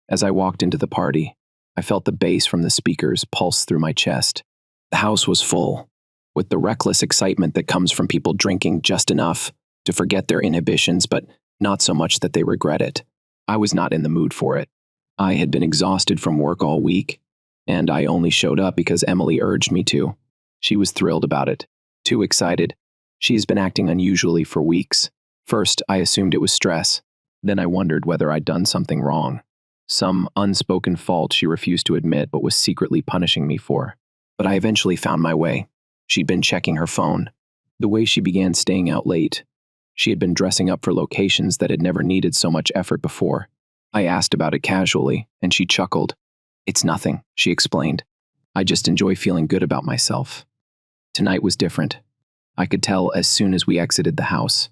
As I walked into the party, I felt the bass from the speakers pulse through my chest. The house was full, with the reckless excitement that comes from people drinking just enough to forget their inhibitions, but not so much that they regret it. I was not in the mood for it. I had been exhausted from work all week, and I only showed up because Emily urged me to. She was thrilled about it, too excited. She has been acting unusually for weeks. First, I assumed it was stress. Then I wondered whether I'd done something wrong. Some unspoken fault she refused to admit but was secretly punishing me for. But I eventually found my way. She'd been checking her phone. The way she began staying out late. She had been dressing up for locations that had never needed so much effort before. I asked about it casually, and she chuckled. "It's nothing," she explained. "I just enjoy feeling good about myself." Tonight was different. I could tell as soon as we exited the house.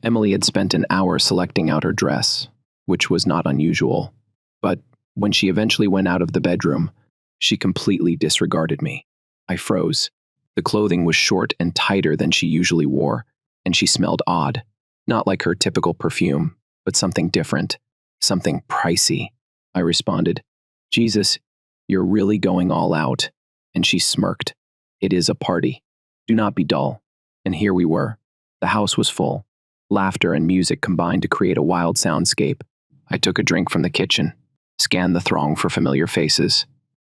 Emily had spent an hour selecting out her dress, which was not unusual. But when she eventually went out of the bedroom, she completely disregarded me. I froze. The clothing was short and tighter than she usually wore, and she smelled odd. Not like her typical perfume, but something different. Something pricey. I responded, "Jesus, you're really going all out." And she smirked. "It is a party. Do not be dull." And here we were. The house was full. Laughter and music combined to create a wild soundscape. I took a drink from the kitchen, scanned the throng for familiar faces.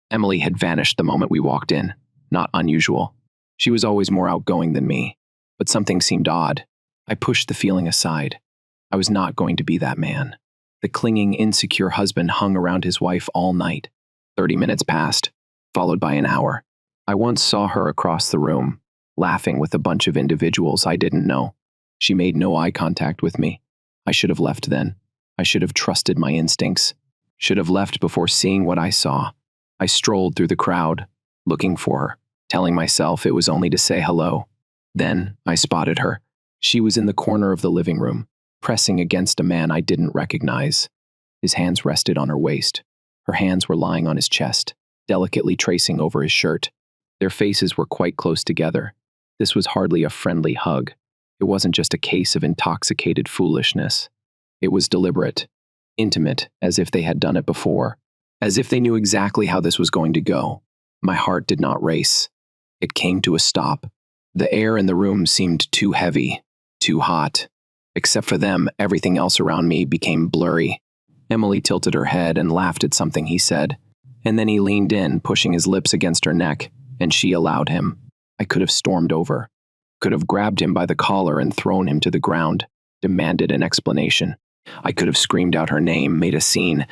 Emily had vanished the moment we walked in. Not unusual. She was always more outgoing than me, but something seemed odd. I pushed the feeling aside. I was not going to be that man. The clinging, insecure husband hung around his wife all night. 30 minutes passed, followed by an hour. I once saw her across the room, laughing with a bunch of individuals I didn't know. She made no eye contact with me. I should have left then. I should have trusted my instincts. Should have left before seeing what I saw. I strolled through the crowd, looking for her, telling myself it was only to say hello. Then I spotted her. She was in the corner of the living room, pressing against a man I didn't recognize. His hands rested on her waist. Her hands were lying on his chest, delicately tracing over his shirt. Their faces were quite close together. This was hardly a friendly hug. It wasn't just a case of intoxicated foolishness. It was deliberate, intimate, as if they had done it before, as if they knew exactly how this was going to go. My heart did not race. It came to a stop. The air in the room seemed too heavy, too hot. Except for them, everything else around me became blurry. Emily tilted her head and laughed at something he said, and then he leaned in, pushing his lips against her neck, and she allowed him. I could have stormed over, could have grabbed him by the collar and thrown him to the ground, demanded an explanation. I could have screamed out her name, made a scene,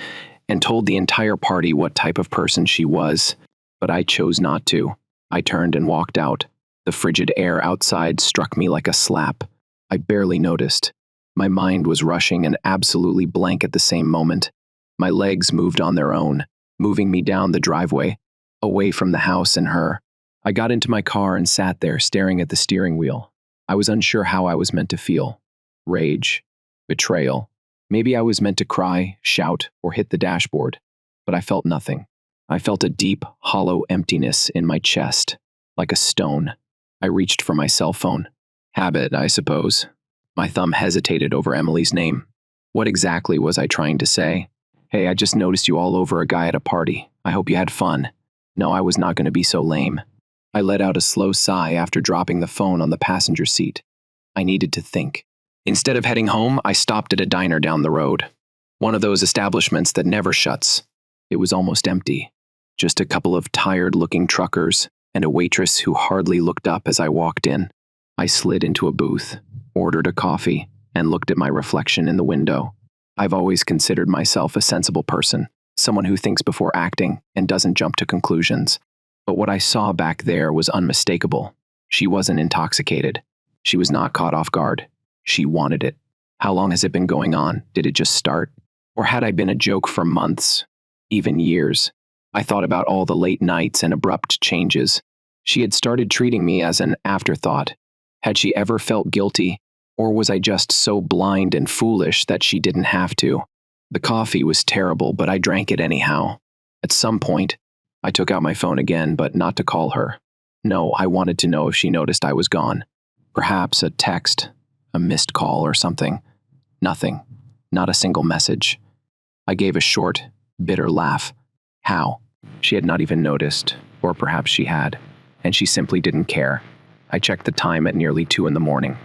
and told the entire party what type of person she was, but I chose not to. I turned and walked out. The frigid air outside struck me like a slap. I barely noticed. My mind was rushing and absolutely blank at the same moment. My legs moved on their own, moving me down the driveway, away from the house and her. I got into my car and sat there staring at the steering wheel. I was unsure how I was meant to feel. Rage. Betrayal. Maybe I was meant to cry, shout, or hit the dashboard. But I felt nothing. I felt a deep, hollow emptiness in my chest, like a stone. I reached for my cell phone. Habit, I suppose. My thumb hesitated over Emily's name. What exactly was I trying to say? "Hey, I just noticed you all over a guy at a party. I hope you had fun." No, I was not going to be so lame. I let out a slow sigh after dropping the phone on the passenger seat. I needed to think. Instead of heading home, I stopped at a diner down the road. One of those establishments that never shuts. It was almost empty. Just a couple of tired-looking truckers and a waitress who hardly looked up as I walked in. I slid into a booth, ordered a coffee, and looked at my reflection in the window. I've always considered myself a sensible person, someone who thinks before acting and doesn't jump to conclusions. But what I saw back there was unmistakable. She wasn't intoxicated. She was not caught off guard. She wanted it. How long has it been going on? Did it just start? Or had I been a joke for months, even years? I thought about all the late nights and abrupt changes. She had started treating me as an afterthought. Had she ever felt guilty? Or was I just so blind and foolish that she didn't have to? The coffee was terrible, but I drank it anyhow. At some point, I took out my phone again, but not to call her. No, I wanted to know if she noticed I was gone. Perhaps a text, a missed call or something. Nothing. Not a single message. I gave a short, bitter laugh. How? She had not even noticed, or perhaps she had, and she simply didn't care. I checked the time at nearly 2 in the morning.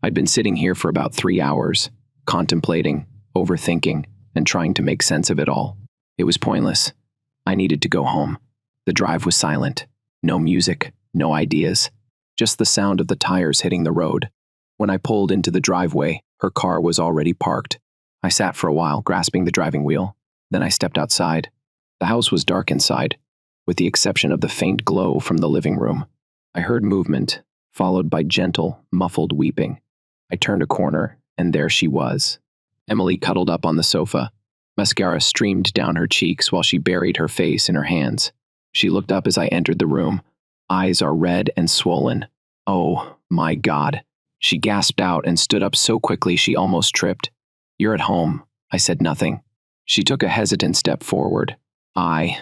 I'd been sitting here for about 3 hours, contemplating, overthinking, and trying to make sense of it all. It was pointless. I needed to go home. The drive was silent. No music, no ideas. Just the sound of the tires hitting the road. When I pulled into the driveway, her car was already parked. I sat for a while, grasping the driving wheel. Then I stepped outside. The house was dark inside, with the exception of the faint glow from the living room. I heard movement, followed by gentle, muffled weeping. I turned a corner, and there she was. Emily cuddled up on the sofa. Mascara streamed down her cheeks while she buried her face in her hands. She looked up as I entered the room. Eyes are red and swollen. Oh, my God. She gasped out and stood up so quickly she almost tripped. "You're at home." I said nothing. She took a hesitant step forward. I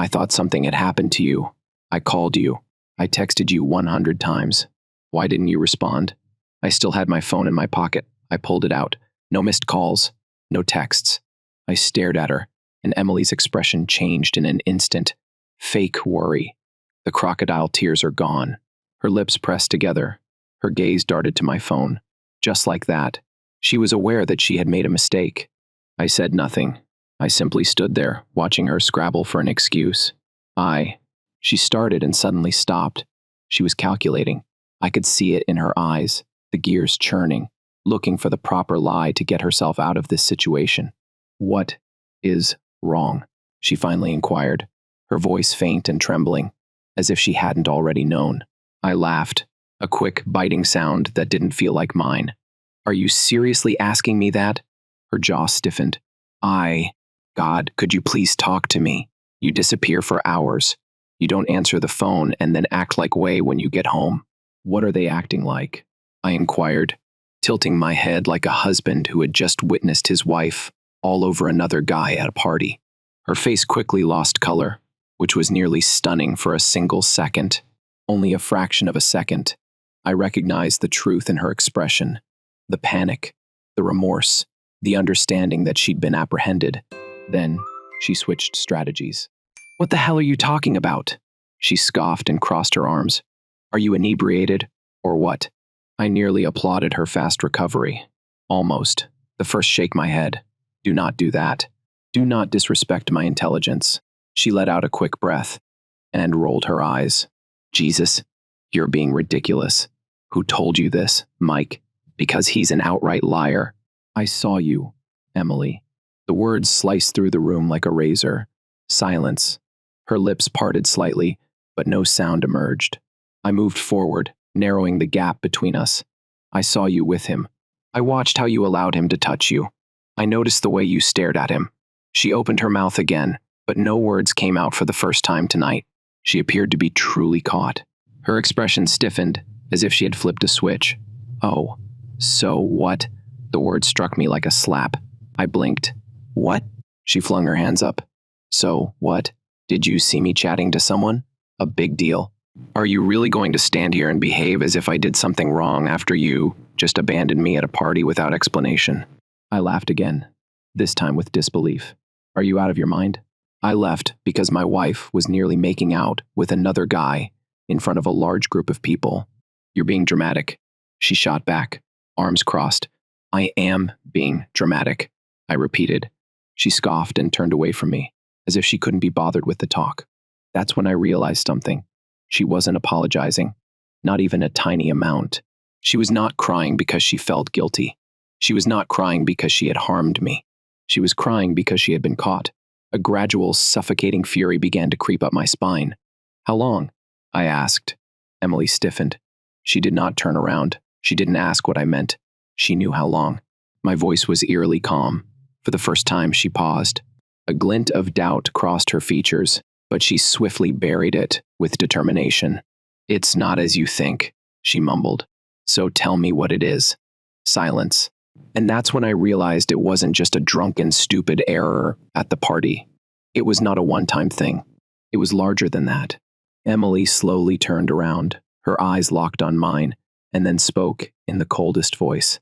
thought something had happened to you. I called you. I texted you 100 times. Why didn't you respond? I still had my phone in my pocket. I pulled it out. No missed calls. No texts. I stared at her, and Emily's expression changed in an instant. Fake worry. The crocodile tears are gone. Her lips pressed together. Her gaze darted to my phone. Just like that. She was aware that she had made a mistake. I said nothing. I simply stood there, watching her scrabble for an excuse. She started and suddenly stopped. She was calculating. I could see it in her eyes, the gears churning, looking for the proper lie to get herself out of this situation. "What is wrong?" she finally inquired, her voice faint and trembling, as if she hadn't already known. I laughed, a quick, biting sound that didn't feel like mine. "Are you seriously asking me that?" Her jaw stiffened. God, could you please talk to me? You disappear for hours. You don't answer the phone and then act like way when you get home. What are they acting like? I inquired, tilting my head like a husband who had just witnessed his wife all over another guy at a party. Her face quickly lost color, which was nearly stunning for a single second. Only a fraction of a second. I recognized the truth in her expression. The panic, the remorse, the understanding that she'd been apprehended. Then, she switched strategies. "What the hell are you talking about?" She scoffed and crossed her arms. "Are you inebriated, or what?" I nearly applauded her fast recovery. Almost. The first shake my head. Do not do that. Do not disrespect my intelligence. She let out a quick breath and rolled her eyes. "Jesus, you're being ridiculous. Who told you this, Mike? Because he's an outright liar." "I saw you, Emily." The words sliced through the room like a razor. Silence. Her lips parted slightly, but no sound emerged. I moved forward, narrowing the gap between us. "I saw you with him. I watched how you allowed him to touch you. I noticed the way you stared at him." She opened her mouth again, but no words came out for the first time tonight. She appeared to be truly caught. Her expression stiffened, as if she had flipped a switch. "Oh, so what?" The word struck me like a slap. I blinked. "What?" She flung her hands up. "So, what? Did you see me chatting to someone? A big deal. Are you really going to stand here and behave as if I did something wrong after you just abandoned me at a party without explanation?" I laughed again, this time with disbelief. "Are you out of your mind? I left because my wife was nearly making out with another guy in front of a large group of people. You're being dramatic." She shot back, arms crossed. "I am being dramatic," I repeated. She scoffed and turned away from me, as if she couldn't be bothered with the talk. That's when I realized something. She wasn't apologizing, not even a tiny amount. She was not crying because she felt guilty. She was not crying because she had harmed me. She was crying because she had been caught. A gradual, suffocating fury began to creep up my spine. "How long?" I asked. Emily stiffened. She did not turn around. She didn't ask what I meant. She knew how long. My voice was eerily calm. For the first time, she paused. A glint of doubt crossed her features, but she swiftly buried it with determination. "It's not as you think," she mumbled. "So tell me what it is." Silence. And that's when I realized it wasn't just a drunken, stupid error at the party. It was not a one-time thing. It was larger than that. Emily slowly turned around, her eyes locked on mine, and then spoke in the coldest voice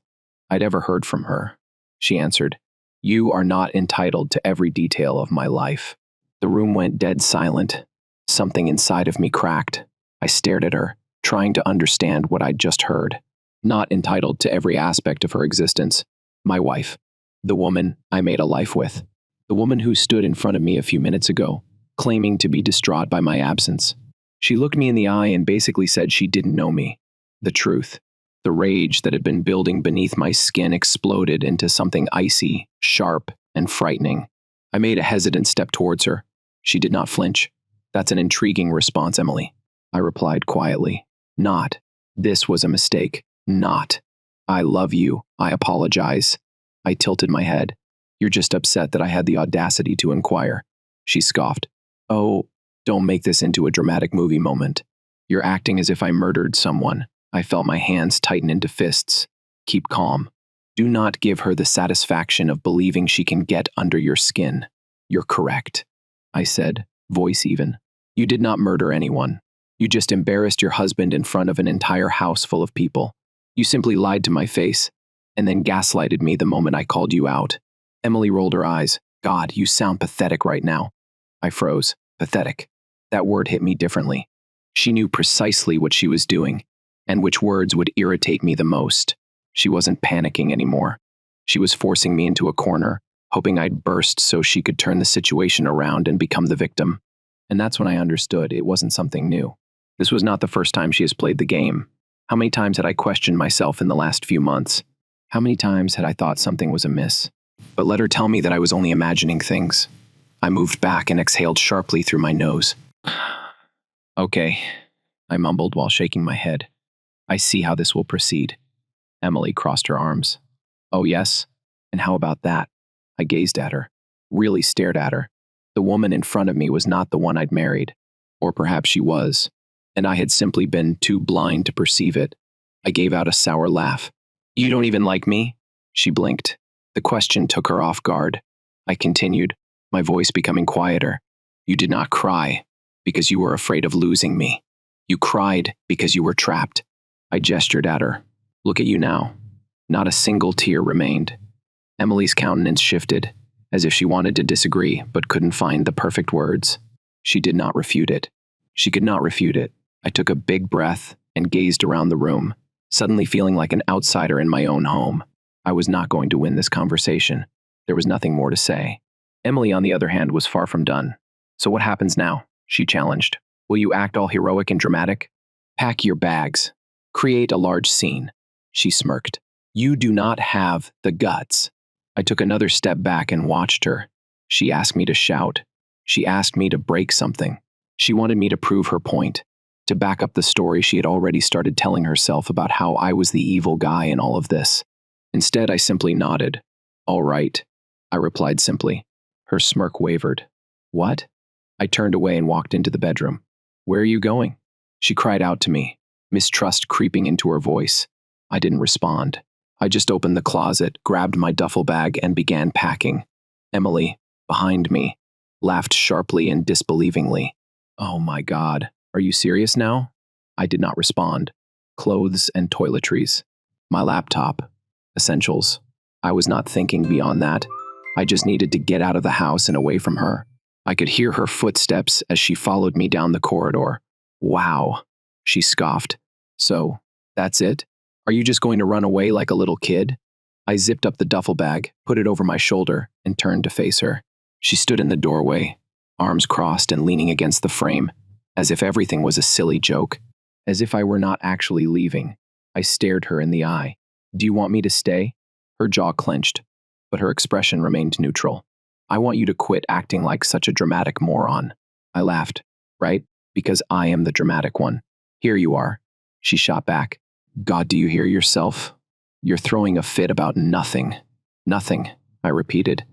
I'd ever heard from her. She answered, You are not entitled to every detail of my life. The room went dead silent. Something inside of me cracked. I stared at her, trying to understand what I'd just heard. Not entitled to every aspect of her existence. My wife. The woman I made a life with. The woman who stood in front of me a few minutes ago, claiming to be distraught by my absence. She looked me in the eye and basically said she didn't know me. The truth. The rage that had been building beneath my skin exploded into something icy, sharp, and frightening. I made a hesitant step towards her. She did not flinch. That's an intriguing response, Emily. I replied quietly. Not. This was a mistake. Not. I love you. I apologize. I tilted my head. You're just upset that I had the audacity to inquire. She scoffed. Oh, don't make this into a dramatic movie moment. You're acting as if I murdered someone. I felt my hands tighten into fists. Keep calm. Do not give her the satisfaction of believing she can get under your skin. You're correct, I said, voice even. You did not murder anyone. You just embarrassed your husband in front of an entire house full of people. You simply lied to my face, and then gaslighted me the moment I called you out. Emily rolled her eyes. God, you sound pathetic right now. I froze. Pathetic. That word hit me differently. She knew precisely what she was doing, and which words would irritate me the most. She wasn't panicking anymore. She was forcing me into a corner, hoping I'd burst so she could turn the situation around and become the victim. And that's when I understood it wasn't something new. This was not the first time she has played the game. How many times had I questioned myself in the last few months? How many times had I thought something was amiss? But let her tell me that I was only imagining things. I moved back and exhaled sharply through my nose. Okay, I mumbled while shaking my head. I see how this will proceed. Emily crossed her arms. Oh, yes? And how about that? I gazed at her, really stared at her. The woman in front of me was not the one I'd married. Or perhaps she was, and I had simply been too blind to perceive it. I gave out a sour laugh. You don't even like me? She blinked. The question took her off guard. I continued, my voice becoming quieter. You did not cry because you were afraid of losing me. You cried because you were trapped. I gestured at her. Look at you now. Not a single tear remained. Emily's countenance shifted, as if she wanted to disagree but couldn't find the perfect words. She did not refute it. She could not refute it. I took a big breath and gazed around the room, suddenly feeling like an outsider in my own home. I was not going to win this conversation. There was nothing more to say. Emily, on the other hand, was far from done. So what happens now? She challenged. Will you act all heroic and dramatic? Pack your bags. Create a large scene. She smirked. You do not have the guts. I took another step back and watched her. She asked me to shout. She asked me to break something. She wanted me to prove her point, to back up the story she had already started telling herself about how I was the evil guy in all of this. Instead, I simply nodded. All right, I replied simply. Her smirk wavered. What? I turned away and walked into the bedroom. Where are you going? She cried out to me, mistrust creeping into her voice. I didn't respond. I just opened the closet, grabbed my duffel bag, and began packing. Emily, behind me, laughed sharply and disbelievingly. Oh my God, are you serious now? I did not respond. Clothes and toiletries. My laptop. Essentials. I was not thinking beyond that. I just needed to get out of the house and away from her. I could hear her footsteps as she followed me down the corridor. Wow, she scoffed. So, that's it? Are you just going to run away like a little kid? I zipped up the duffel bag, put it over my shoulder, and turned to face her. She stood in the doorway, arms crossed and leaning against the frame, as if everything was a silly joke, as if I were not actually leaving. I stared her in the eye. Do you want me to stay? Her jaw clenched, but her expression remained neutral. I want you to quit acting like such a dramatic moron. I laughed, right? Because I am the dramatic one. Here you are. She shot back. God, do you hear yourself? You're throwing a fit about nothing. Nothing, I repeated.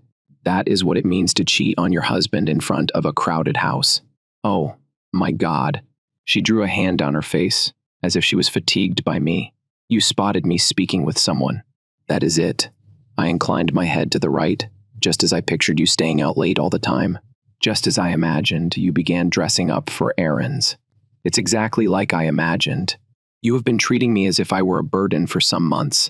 That is what it means to cheat on your husband in front of a crowded house. Oh, my God. She drew a hand down her face, as if she was fatigued by me. You spotted me speaking with someone. That is it. I inclined my head to the right, just as I pictured you staying out late all the time. Just as I imagined, you began dressing up for errands. It's exactly like I imagined. You have been treating me as if I were a burden for some months.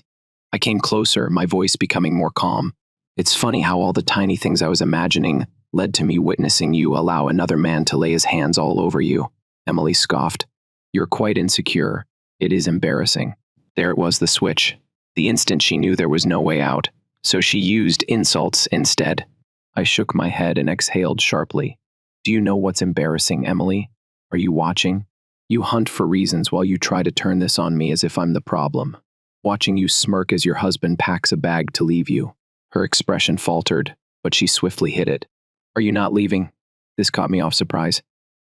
I came closer, my voice becoming more calm. It's funny how all the tiny things I was imagining led to me witnessing you allow another man to lay his hands all over you. Emily scoffed. You're quite insecure. It is embarrassing. There it was, the switch. The instant she knew there was no way out, so she used insults instead. I shook my head and exhaled sharply. Do you know what's embarrassing, Emily? Are you watching? You hunt for reasons while you try to turn this on me as if I'm the problem. Watching you smirk as your husband packs a bag to leave you. Her expression faltered, but she swiftly hid it. Are you not leaving? This caught me off surprise.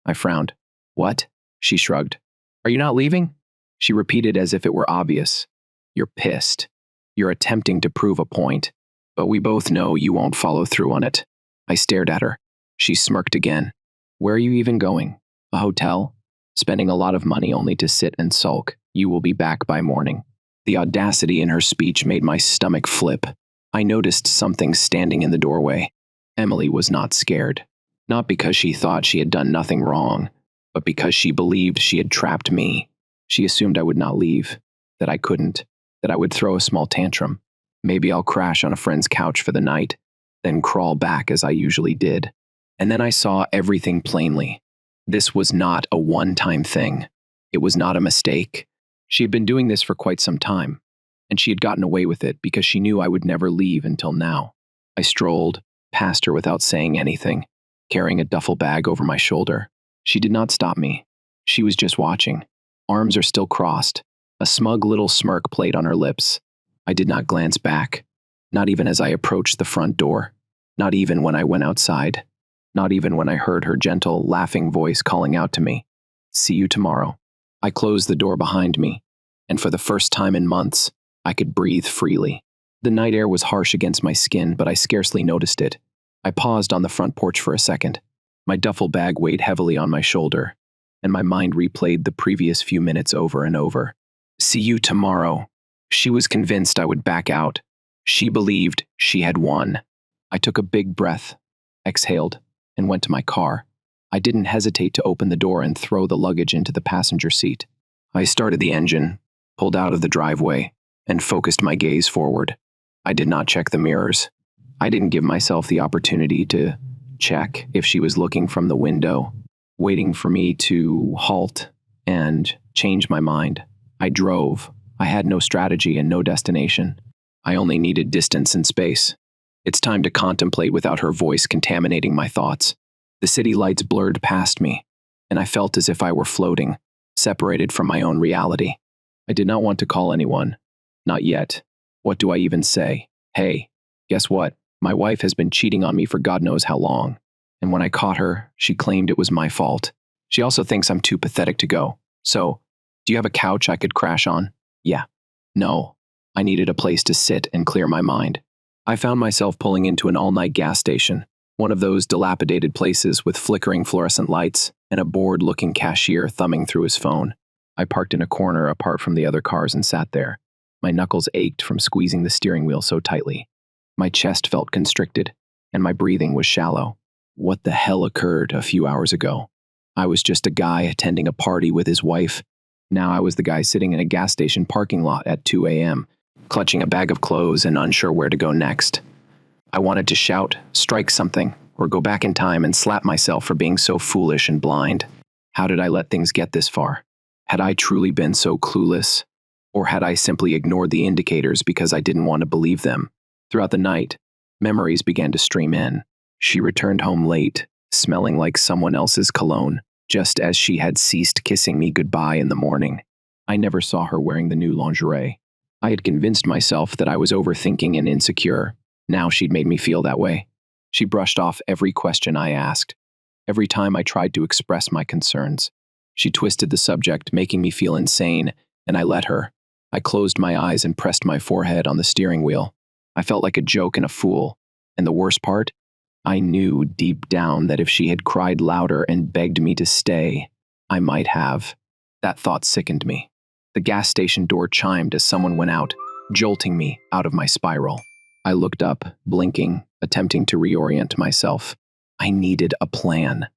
I frowned. What? She shrugged. Are you not leaving? She repeated as if it were obvious. You're pissed. You're attempting to prove a point, but we both know you won't follow through on it. I stared at her. She smirked again. Where are you even going? A hotel? Spending a lot of money only to sit and sulk. You will be back by morning. The audacity in her speech made my stomach flip. I noticed something standing in the doorway. Emily was not scared. Not because she thought she had done nothing wrong, but because she believed she had trapped me. She assumed I would not leave, that I couldn't, that I would throw a small tantrum. Maybe I'll crash on a friend's couch for the night, then crawl back as I usually did. And then I saw everything plainly. This was not a one-time thing. It was not a mistake. She had been doing this for quite some time, and she had gotten away with it because she knew I would never leave until now. I strolled past her without saying anything, carrying a duffel bag over my shoulder. She did not stop me. She was just watching. Arms are still crossed. A smug little smirk played on her lips. I did not glance back, not even as I approached the front door, not even when I went outside, not even when I heard her gentle, laughing voice calling out to me. See you tomorrow. I closed the door behind me, and for the first time in months, I could breathe freely. The night air was harsh against my skin, but I scarcely noticed it. I paused on the front porch for a second. My duffel bag weighed heavily on my shoulder, and my mind replayed the previous few minutes over and over. See you tomorrow. She was convinced I would back out. She believed she had won. I took a big breath, exhaled, and went to my car. I didn't hesitate to open the door and throw the luggage into the passenger seat. I started the engine, pulled out of the driveway, and focused my gaze forward. I did not check the mirrors. I didn't give myself the opportunity to check if she was looking from the window, waiting for me to halt and change my mind. I drove. I had no strategy and no destination. I only needed distance and space. It's time to contemplate without her voice contaminating my thoughts. The city lights blurred past me, and I felt as if I were floating, separated from my own reality. I did not want to call anyone. Not yet. What do I even say? Hey, guess what? My wife has been cheating on me for God knows how long. And when I caught her, she claimed it was my fault. She also thinks I'm too pathetic to go. So, do you have a couch I could crash on? Yeah. No. I needed a place to sit and clear my mind. I found myself pulling into an all-night gas station, one of those dilapidated places with flickering fluorescent lights and a bored-looking cashier thumbing through his phone. I parked in a corner apart from the other cars and sat there. My knuckles ached from squeezing the steering wheel so tightly. My chest felt constricted, and my breathing was shallow. What the hell occurred a few hours ago? I was just a guy attending a party with his wife. Now I was the guy sitting in a gas station parking lot at 2 a.m., clutching a bag of clothes and unsure where to go next. I wanted to shout, strike something, or go back in time and slap myself for being so foolish and blind. How did I let things get this far? Had I truly been so clueless? Or had I simply ignored the indicators because I didn't want to believe them? Throughout the night, memories began to stream in. She returned home late, smelling like someone else's cologne, just as she had ceased kissing me goodbye in the morning. I never saw her wearing the new lingerie. I had convinced myself that I was overthinking and insecure. Now she'd made me feel that way. She brushed off every question I asked. Every time I tried to express my concerns, she twisted the subject, making me feel insane, and I let her. I closed my eyes and pressed my forehead on the steering wheel. I felt like a joke and a fool. And the worst part? I knew deep down that if she had cried louder and begged me to stay, I might have. That thought sickened me. The gas station door chimed as someone went out, jolting me out of my spiral. I looked up, blinking, attempting to reorient myself. I needed a plan.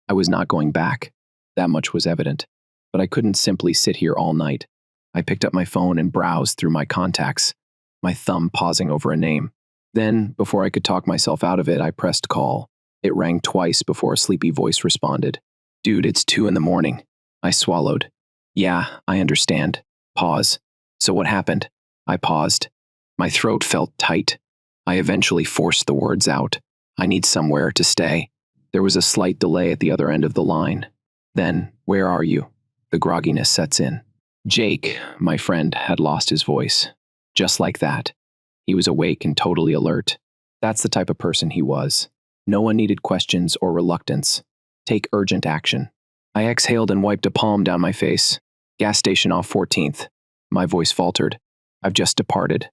I was not going back. That much was evident. But I couldn't simply sit here all night. I picked up my phone and browsed through my contacts, my thumb pausing over a name. Then, before I could talk myself out of it, I pressed call. It rang twice before a sleepy voice responded. Dude, it's 2 in the morning. I swallowed. Yeah, I understand. Pause. So what happened? I paused. My throat felt tight. I eventually forced the words out. I need somewhere to stay. There was a slight delay at the other end of the line. Then, where are you? The grogginess sets in. Jake, my friend, had lost his voice. Just like that. He was awake and totally alert. That's the type of person he was. No one needed questions or reluctance. Take urgent action. I exhaled and wiped a palm down my face. Gas station off 14th. My voice faltered. I've just departed.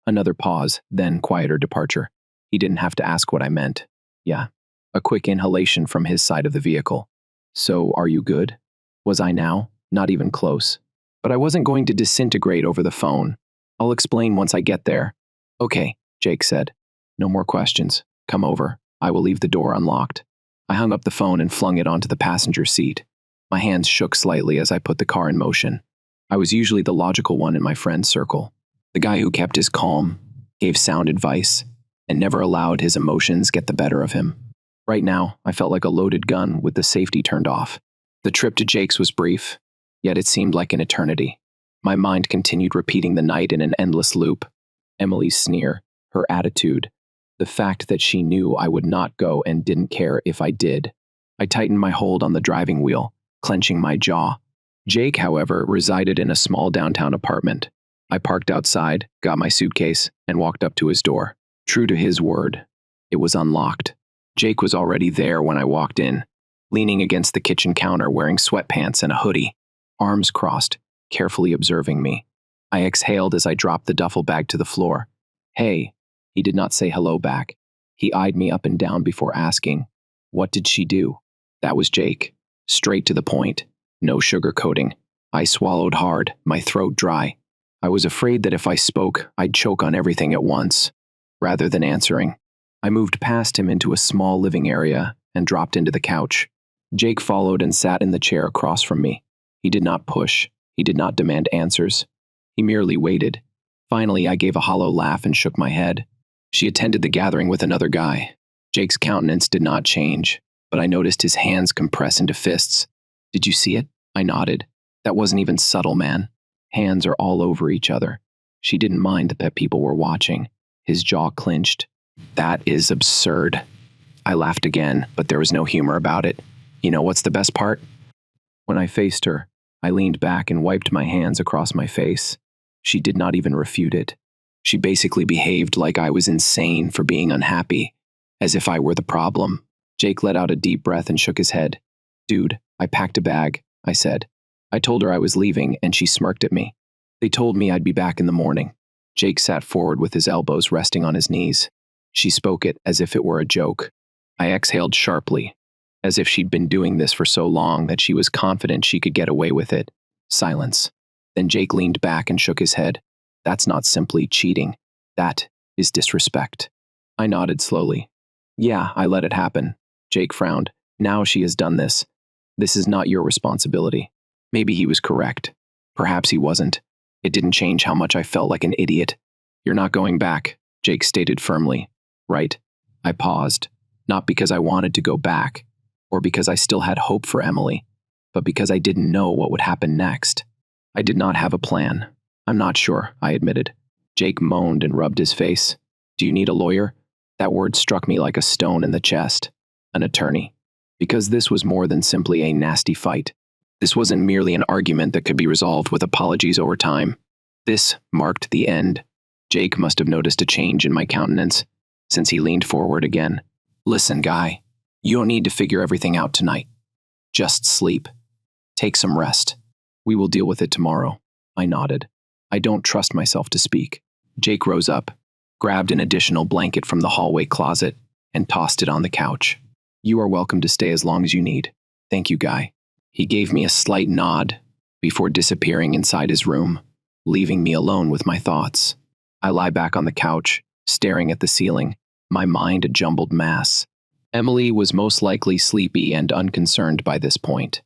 Another pause, then quieter departure. He didn't have to ask what I meant. Yeah. A quick inhalation from his side of the vehicle. So, are you good? Was I now? Not even close. But I wasn't going to disintegrate over the phone. I'll explain once I get there. Okay, Jake said. No more questions. Come over. I will leave the door unlocked. I hung up the phone and flung it onto the passenger seat. My hands shook slightly as I put the car in motion. I was usually the logical one in my friend's circle. The guy who kept his calm, gave sound advice, and never allowed his emotions get the better of him. Right now, I felt like a loaded gun with the safety turned off. The trip to Jake's was brief, yet it seemed like an eternity. My mind continued repeating the night in an endless loop. Emily's sneer, her attitude, the fact that she knew I would not go and didn't care if I did. I tightened my hold on the driving wheel, clenching my jaw. Jake, however, resided in a small downtown apartment. I parked outside, got my suitcase, and walked up to his door. True to his word, it was unlocked. Jake was already there when I walked in, leaning against the kitchen counter wearing sweatpants and a hoodie, arms crossed, carefully observing me. I exhaled as I dropped the duffel bag to the floor. Hey, he did not say hello back. He eyed me up and down before asking, what did she do? That was Jake. Straight to the point. No sugarcoating. I swallowed hard, my throat dry. I was afraid that if I spoke, I'd choke on everything at once. Rather than answering, I moved past him into a small living area and dropped into the couch. Jake followed and sat in the chair across from me. He did not push. He did not demand answers. He merely waited. Finally, I gave a hollow laugh and shook my head. She attended the gathering with another guy. Jake's countenance did not change, but I noticed his hands compress into fists. Did you see it? I nodded. That wasn't even subtle, man. Hands are all over each other. She didn't mind that people were watching. His jaw clenched. That is absurd. I laughed again, but there was no humor about it. You know what's the best part? When I faced her, I leaned back and wiped my hands across my face. She did not even refute it. She basically behaved like I was insane for being unhappy, as if I were the problem. Jake let out a deep breath and shook his head. Dude, I packed a bag, I said. I told her I was leaving, and she smirked at me. They told me I'd be back in the morning. Jake sat forward with his elbows resting on his knees. She spoke it as if it were a joke. I exhaled sharply, as if she'd been doing this for so long that she was confident she could get away with it. Silence. Then Jake leaned back and shook his head. That's not simply cheating. That is disrespect. I nodded slowly. Yeah, I let it happen. Jake frowned. Now she has done this. This is not your responsibility. Maybe he was correct. Perhaps he wasn't. It didn't change how much I felt like an idiot. You're not going back, Jake stated firmly. Right. I paused. Not because I wanted to go back, or because I still had hope for Emily, but because I didn't know what would happen next. I did not have a plan. I'm not sure, I admitted. Jake moaned and rubbed his face. Do you need a lawyer? That word struck me like a stone in the chest. An attorney. Because this was more than simply a nasty fight. This wasn't merely an argument that could be resolved with apologies over time. This marked the end. Jake must have noticed a change in my countenance, since he leaned forward again. Listen, guy, you don't need to figure everything out tonight. Just sleep. Take some rest. We will deal with it tomorrow. I nodded. I don't trust myself to speak. Jake rose up, grabbed an additional blanket from the hallway closet, and tossed it on the couch. You are welcome to stay as long as you need. Thank you, Guy. He gave me a slight nod before disappearing inside his room, leaving me alone with my thoughts. I lie back on the couch, staring at the ceiling, my mind a jumbled mass. Emily was most likely sleepy and unconcerned by this point.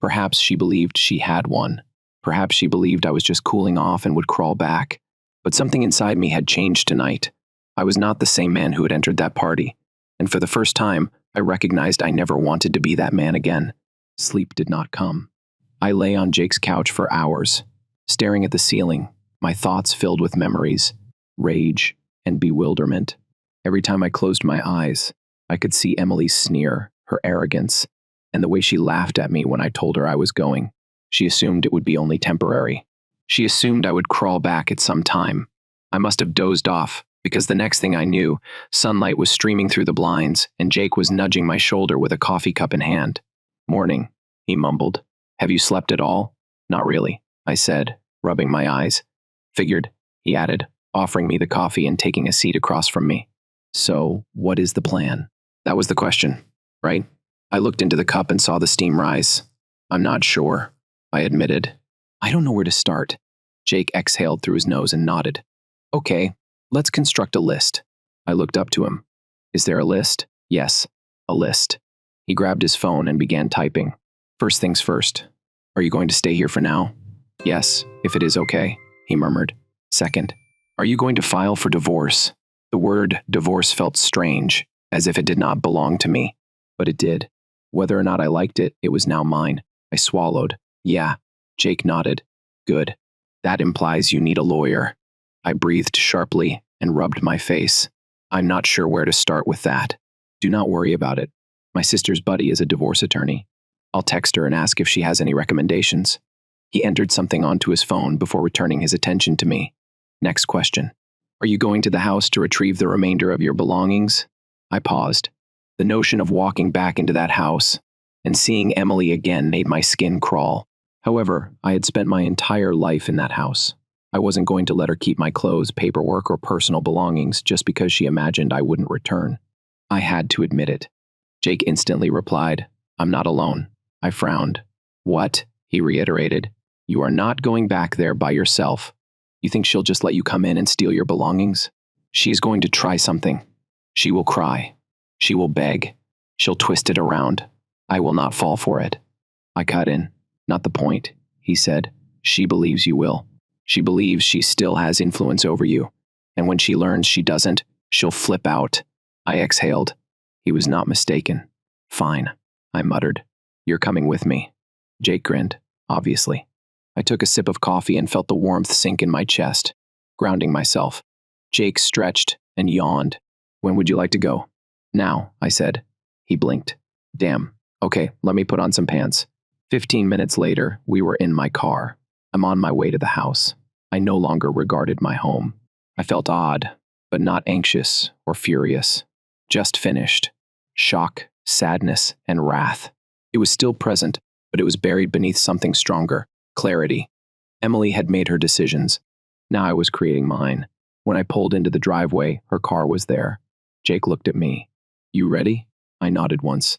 Perhaps she believed she had one. Perhaps she believed I was just cooling off and would crawl back. But something inside me had changed tonight. I was not the same man who had entered that party, and for the first time, I recognized I never wanted to be that man again. Sleep did not come. I lay on Jake's couch for hours, staring at the ceiling, my thoughts filled with memories, rage, and bewilderment. Every time I closed my eyes, I could see Emily's sneer, her arrogance, and the way she laughed at me when I told her I was going. She assumed it would be only temporary. She assumed I would crawl back at some time. I must have dozed off, because the next thing I knew, sunlight was streaming through the blinds, and Jake was nudging my shoulder with a coffee cup in hand. "Morning," he mumbled. "Have you slept at all?" "Not really," I said, rubbing my eyes. "Figured," he added, offering me the coffee and taking a seat across from me. "So, what is the plan?" That was the question, right? I looked into the cup and saw the steam rise. "I'm not sure," I admitted. "I don't know where to start." Jake exhaled through his nose and nodded. "Okay, let's construct a list." I looked up to him. "Is there a list?" "Yes, a list." He grabbed his phone and began typing. "First things first. Are you going to stay here for now?" "Yes, if it is okay," he murmured. "Second, are you going to file for divorce?" The word divorce felt strange, as if it did not belong to me. But it did. Whether or not I liked it, it was now mine. I swallowed. "Yeah." Jake nodded. "Good. That implies you need a lawyer." I breathed sharply and rubbed my face. "I'm not sure where to start with that." "Do not worry about it. My sister's buddy is a divorce attorney. I'll text her and ask if she has any recommendations." He entered something onto his phone before returning his attention to me. "Next question. Are you going to the house to retrieve the remainder of your belongings?" I paused. The notion of walking back into that house and seeing Emily again made my skin crawl. However, I had spent my entire life in that house. I wasn't going to let her keep my clothes, paperwork, or personal belongings just because she imagined I wouldn't return. I had to admit it. Jake instantly replied, "I'm not alone." I frowned. "What?" he reiterated. "You are not going back there by yourself. You think she'll just let you come in and steal your belongings? She is going to try something. She will cry. She will beg. She'll twist it around. I will not fall for it." I cut in. "Not the point," he said. "She believes you will. She believes she still has influence over you. And when she learns she doesn't, she'll flip out." I exhaled. He was not mistaken. "Fine," I muttered. "You're coming with me." Jake grinned, obviously. I took a sip of coffee and felt the warmth sink in my chest, grounding myself. Jake stretched and yawned. "When would you like to go?" "Now," I said. He blinked. "Damn. Okay, let me put on some pants." 15 minutes later, we were in my car. I'm on my way to the house. I no longer regarded my home. I felt odd, but not anxious or furious. Just finished. Shock, sadness, and wrath. It was still present, but it was buried beneath something stronger. Clarity. Emily had made her decisions. Now I was creating mine. When I pulled into the driveway, her car was there. Jake looked at me. "You ready?" I nodded once.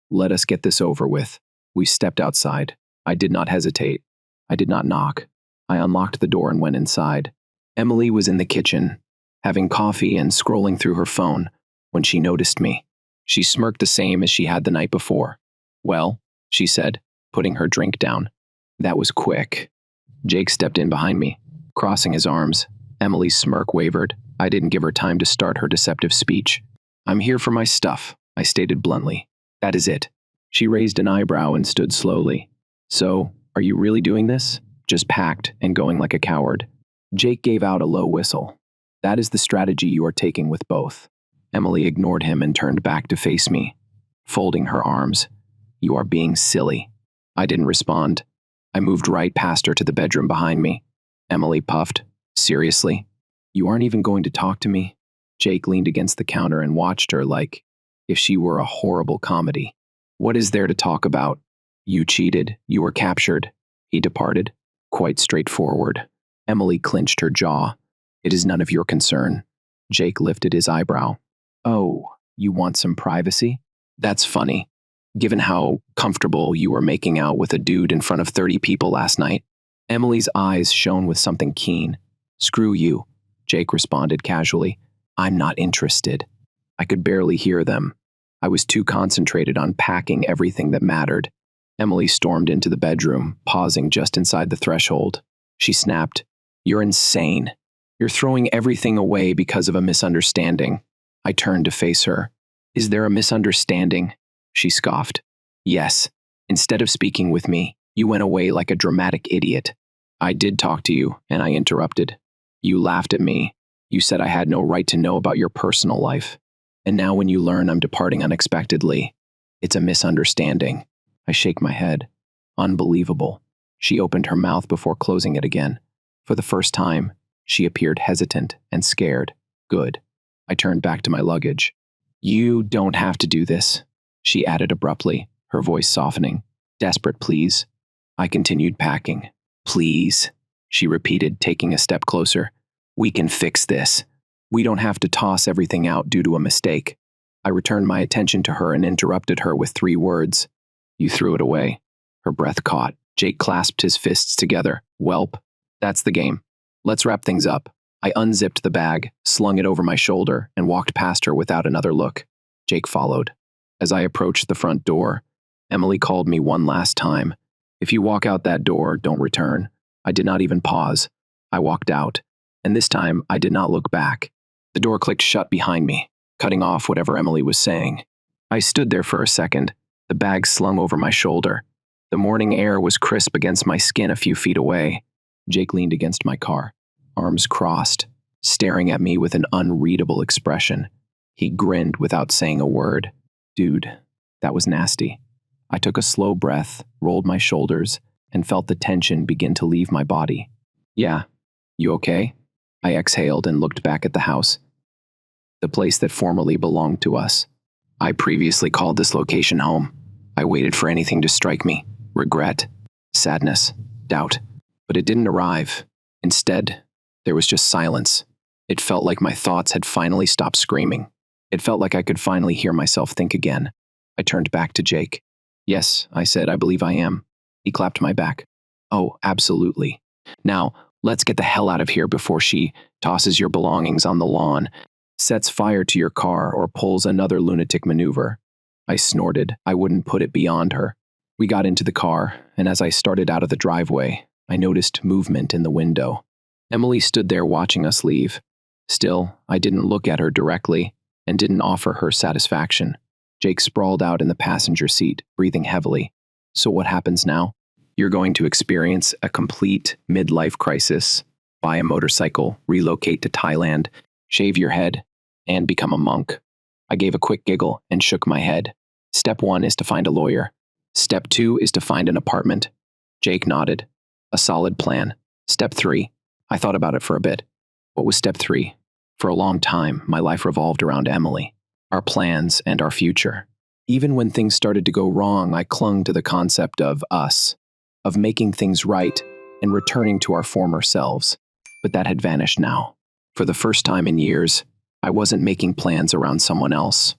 "Let us get this over with." We stepped outside. I did not hesitate. I did not knock. I unlocked the door and went inside. Emily was in the kitchen, having coffee and scrolling through her phone, when she noticed me. She smirked the same as she had the night before. "Well," she said, putting her drink down. "That was quick." Jake stepped in behind me, crossing his arms. Emily's smirk wavered. I didn't give her time to start her deceptive speech. "I'm here for my stuff," I stated bluntly. "That is it." She raised an eyebrow and stood slowly. "So, are you really doing this? Just packed and going like a coward?" Jake gave out a low whistle. "That is the strategy you are taking with both." Emily ignored him and turned back to face me, folding her arms. "You are being silly." I didn't respond. I moved right past her to the bedroom behind me. Emily puffed. "Seriously? You aren't even going to talk to me?" Jake leaned against the counter and watched her like if she were a horrible comedy. "What is there to talk about? You cheated. You were captured." He departed. Quite straightforward. Emily clenched her jaw. "It is none of your concern." Jake lifted his eyebrow. "Oh, you want some privacy? That's funny, given how comfortable you were making out with a dude in front of 30 people last night." Emily's eyes shone with something keen. "Screw you," Jake responded casually. "I'm not interested." I could barely hear them. I was too concentrated on packing everything that mattered. Emily stormed into the bedroom, pausing just inside the threshold. She snapped, "You're insane." You're throwing everything away because of a misunderstanding. I turned to face her. Is there a misunderstanding? She scoffed. Yes. Instead of speaking with me, you went away like a dramatic idiot. I did talk to you, and I interrupted. You laughed at me. You said I had no right to know about your personal life. And now when you learn I'm departing unexpectedly, it's a misunderstanding. I shake my head. Unbelievable. She opened her mouth before closing it again. For the first time, she appeared hesitant and scared. Good. I turned back to my luggage. You don't have to do this, she added abruptly, her voice softening. Desperate, please. I continued packing. Please, she repeated, taking a step closer. We can fix this. We don't have to toss everything out due to a mistake. I returned my attention to her and interrupted her with 3 words. You threw it away. Her breath caught. Jake clasped his fists together. Welp. That's the game. Let's wrap things up. I unzipped the bag, slung it over my shoulder, and walked past her without another look. Jake followed. As I approached the front door, Emily called me one last time. If you walk out that door, don't return. I did not even pause. I walked out, and this time I did not look back. The door clicked shut behind me, cutting off whatever Emily was saying. I stood there for a second, the bag slung over my shoulder. The morning air was crisp against my skin a few feet away. Jake leaned against my car, arms crossed, staring at me with an unreadable expression. He grinned without saying a word. Dude, that was nasty. I took a slow breath, rolled my shoulders, and felt the tension begin to leave my body. Yeah, you okay? I exhaled and looked back at the house, the place that formerly belonged to us. I previously called this location home. I waited for anything to strike me. Regret, sadness, doubt. But it didn't arrive. Instead, there was just silence. It felt like my thoughts had finally stopped screaming. It felt like I could finally hear myself think again. I turned back to Jake. Yes, I said, I believe I am. He clapped my back. Oh, absolutely. Now, let's get the hell out of here before she tosses your belongings on the lawn, sets fire to your car, or pulls another lunatic maneuver. I snorted. I wouldn't put it beyond her. We got into the car, and as I started out of the driveway, I noticed movement in the window. Emily stood there watching us leave. Still, I didn't look at her directly and didn't offer her satisfaction. Jake sprawled out in the passenger seat, breathing heavily. So what happens now? You're going to experience a complete midlife crisis, buy a motorcycle, relocate to Thailand, shave your head, and become a monk. I gave a quick giggle and shook my head. Step 1 is to find a lawyer. Step 2 is to find an apartment. Jake nodded. A solid plan. Step 3. I thought about it for a bit. What was step 3? For a long time, my life revolved around Emily, our plans, and our future. Even when things started to go wrong, I clung to the concept of us, of making things right and returning to our former selves. But that had vanished now. For the first time in years, I wasn't making plans around someone else.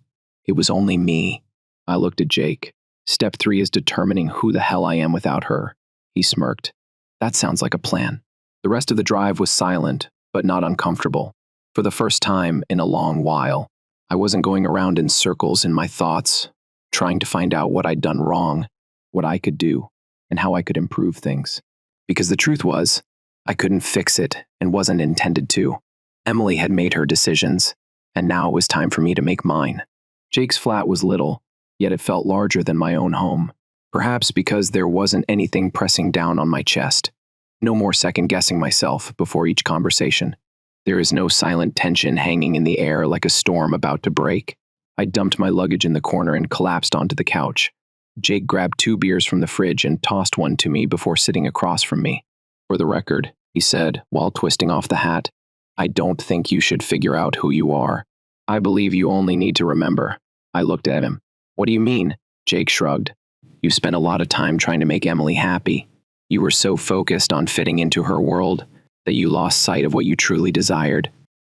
It was only me. I looked at Jake. Step 3 is determining who the hell I am without her. He smirked. That sounds like a plan. The rest of the drive was silent, but not uncomfortable. For the first time in a long while, I wasn't going around in circles in my thoughts, trying to find out what I'd done wrong, what I could do, and how I could improve things. Because the truth was, I couldn't fix it and wasn't intended to. Emily had made her decisions, and now it was time for me to make mine. Jake's flat was little, yet it felt larger than my own home. Perhaps because there wasn't anything pressing down on my chest. No more second-guessing myself before each conversation. There is no silent tension hanging in the air like a storm about to break. I dumped my luggage in the corner and collapsed onto the couch. Jake grabbed 2 beers from the fridge and tossed one to me before sitting across from me. For the record, he said, while twisting off the hat, I don't think you should figure out who you are. I believe you only need to remember. I looked at him. What do you mean? Jake shrugged. You spent a lot of time trying to make Emily happy. You were so focused on fitting into her world that you lost sight of what you truly desired,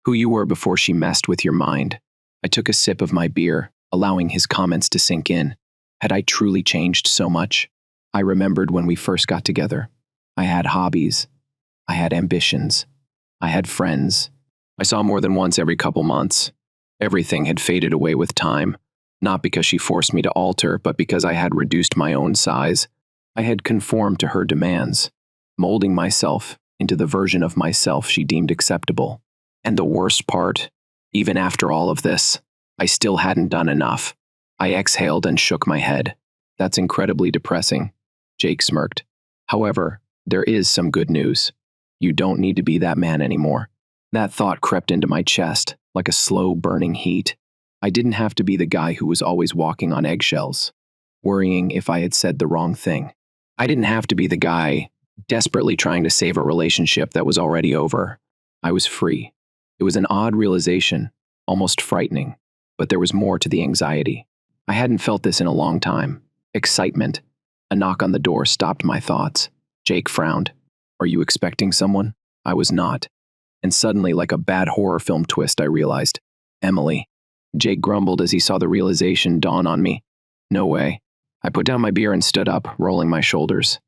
who you were before she messed with your mind. I took a sip of my beer, allowing his comments to sink in. Had I truly changed so much? I remembered when we first got together. I had hobbies. I had ambitions. I had friends. I saw more than once every couple months. Everything had faded away with time, not because she forced me to alter, but because I had reduced my own size. I had conformed to her demands, molding myself into the version of myself she deemed acceptable. And the worst part, even after all of this, I still hadn't done enough. I exhaled and shook my head. That's incredibly depressing, Jake smirked. However, there is some good news. You don't need to be that man anymore. That thought crept into my chest like a slow burning heat. I didn't have to be the guy who was always walking on eggshells, worrying if I had said the wrong thing. I didn't have to be the guy desperately trying to save a relationship that was already over. I was free. It was an odd realization, almost frightening, but there was more to the anxiety. I hadn't felt this in a long time. Excitement. A knock on the door stopped my thoughts. Jake frowned. Are you expecting someone? I was not. And suddenly, like a bad horror film twist, I realized. Emily. Jake grumbled as he saw the realization dawn on me. No way. I put down my beer and stood up, rolling my shoulders.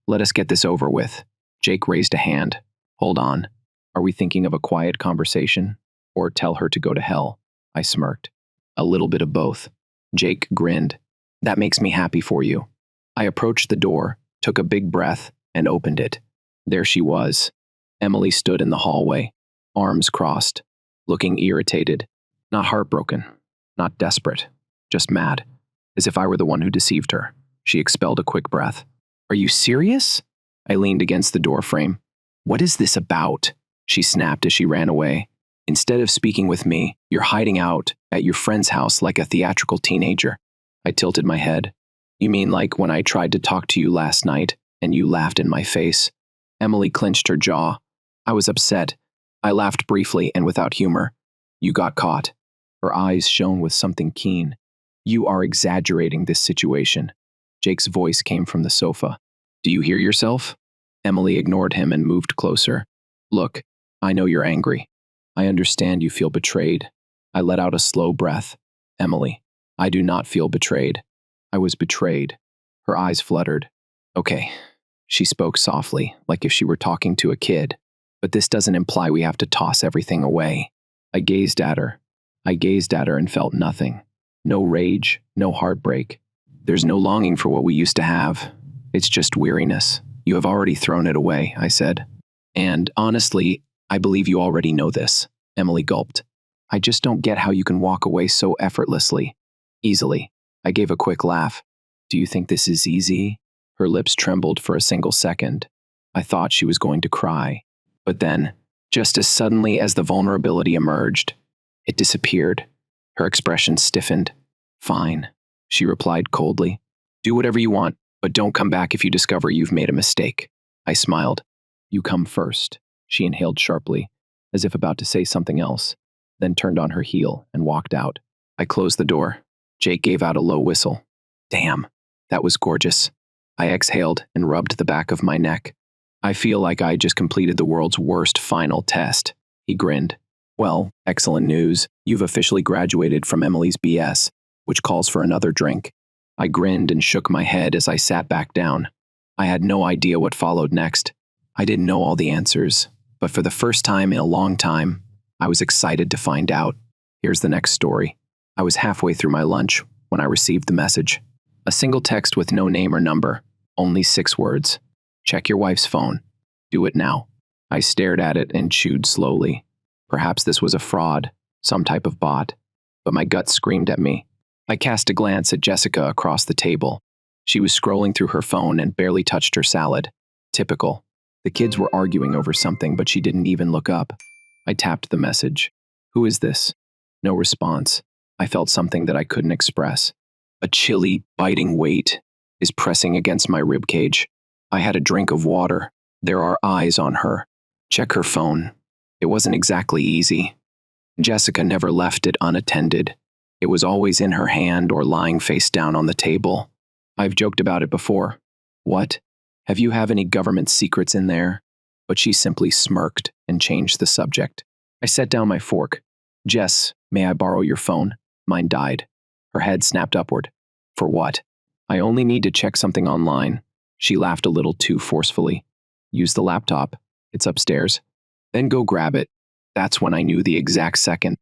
Let us get this over with. Jake raised a hand. Hold on. Are we thinking of a quiet conversation? Or tell her to go to hell? I smirked. A little bit of both. Jake grinned. That makes me happy for you. I approached the door, took a big breath, and opened it. There she was. Emily stood in the hallway, arms crossed, looking irritated. Not heartbroken, not desperate, just mad, as if I were the one who deceived her. She expelled a quick breath. Are you serious? I leaned against the door frame. What is this about? She snapped as she ran away. Instead of speaking with me, you're hiding out at your friend's house like a theatrical teenager. I tilted my head. You mean like when I tried to talk to you last night and you laughed in my face? Emily clenched her jaw. I was upset. I laughed briefly and without humor. You got caught. Her eyes shone with something keen. You are exaggerating this situation. Jake's voice came from the sofa. Do you hear yourself? Emily ignored him and moved closer. Look, I know you're angry. I understand you feel betrayed. I let out a slow breath. Emily, I do not feel betrayed. I was betrayed. Her eyes fluttered. Okay. She spoke softly, like if she were talking to a kid. But this doesn't imply we have to toss everything away. I gazed at her. And felt nothing. No rage, no heartbreak. There's no longing for what we used to have. It's just weariness. You have already thrown it away, I said. And honestly, I believe you already know this. Emily gulped. I just don't get how you can walk away so effortlessly. Easily. I gave a quick laugh. Do you think this is easy? Her lips trembled for a single second. I thought she was going to cry. But then, just as suddenly as the vulnerability emerged, it disappeared. Her expression stiffened. Fine, she replied coldly. Do whatever you want, but don't come back if you discover you've made a mistake. I smiled. You come first. She inhaled sharply, as if about to say something else, then turned on her heel and walked out. I closed the door. Jake gave out a low whistle. Damn, that was gorgeous. I exhaled and rubbed the back of my neck. I feel like I just completed the world's worst final test. He grinned. Well, excellent news. You've officially graduated from Emily's BS, which calls for another drink. I grinned and shook my head as I sat back down. I had no idea what followed next. I didn't know all the answers, but for the first time in a long time, I was excited to find out. Here's the next story. I was halfway through my lunch when I received the message. A single text with no name or number, only 6 words. Check your wife's phone. Do it now. I stared at it and chewed slowly. Perhaps this was a fraud, some type of bot, but my gut screamed at me. I cast a glance at Jessica across the table. She was scrolling through her phone and barely touched her salad. Typical. The kids were arguing over something, but she didn't even look up. I tapped the message. Who is this? No response. I felt something that I couldn't express. A chilly, biting weight is pressing against my ribcage. I had a drink of water. There are eyes on her. Check her phone. It wasn't exactly easy. Jessica never left it unattended. It was always in her hand or lying face down on the table. I've joked about it before. What? Have you any government secrets in there? But she simply smirked and changed the subject. I set down my fork. Jess, may I borrow your phone? Mine died. Her head snapped upward. For what? I only need to check something online. She laughed a little too forcefully. Use the laptop. It's upstairs. Then go grab it. That's when I knew the exact second.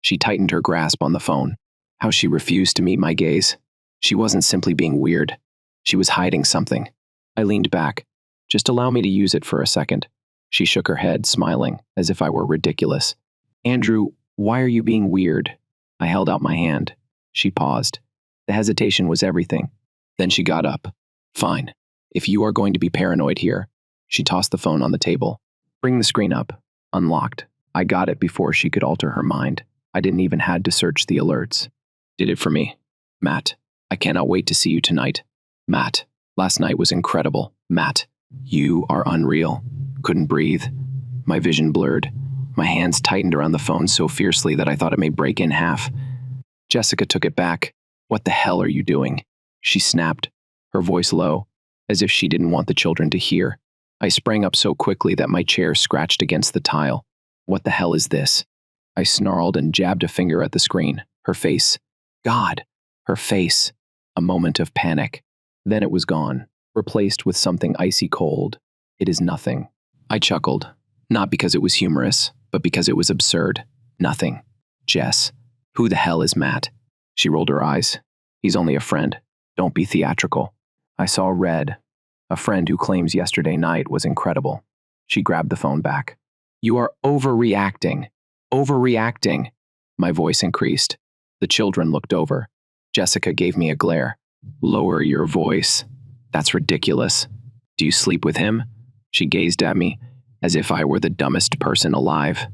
She tightened her grasp on the phone. How she refused to meet my gaze. She wasn't simply being weird. She was hiding something. I leaned back. Just allow me to use it for a second. She shook her head, smiling, as if I were ridiculous. Andrew, why are you being weird? I held out my hand. She paused. The hesitation was everything. Then she got up. Fine. If you are going to be paranoid here. She tossed the phone on the table. Bring the screen up. Unlocked. I got it before she could alter her mind. I didn't even had to search the alerts. Did it for me. Matt, I cannot wait to see you tonight. Matt, last night was incredible. Matt, you are unreal. Couldn't breathe. My vision blurred. My hands tightened around the phone so fiercely that I thought it may break in half. Jessica took it back. What the hell are you doing? She snapped, her voice low, as if she didn't want the children to hear. I sprang up so quickly that my chair scratched against the tile. What the hell is this? I snarled and jabbed a finger at the screen. Her face. God, her face. A moment of panic. Then it was gone, replaced with something icy cold. It is nothing. I chuckled, not because it was humorous, but because it was absurd. Nothing. Jess. Who the hell is Matt? She rolled her eyes. He's only a friend. Don't be theatrical. I saw red. A friend who claims yesterday night was incredible. She grabbed the phone back. You are overreacting. Overreacting. My voice increased. The children looked over. Jessica gave me a glare. Lower your voice. That's ridiculous. Do you sleep with him? She gazed at me, as if I were the dumbest person alive.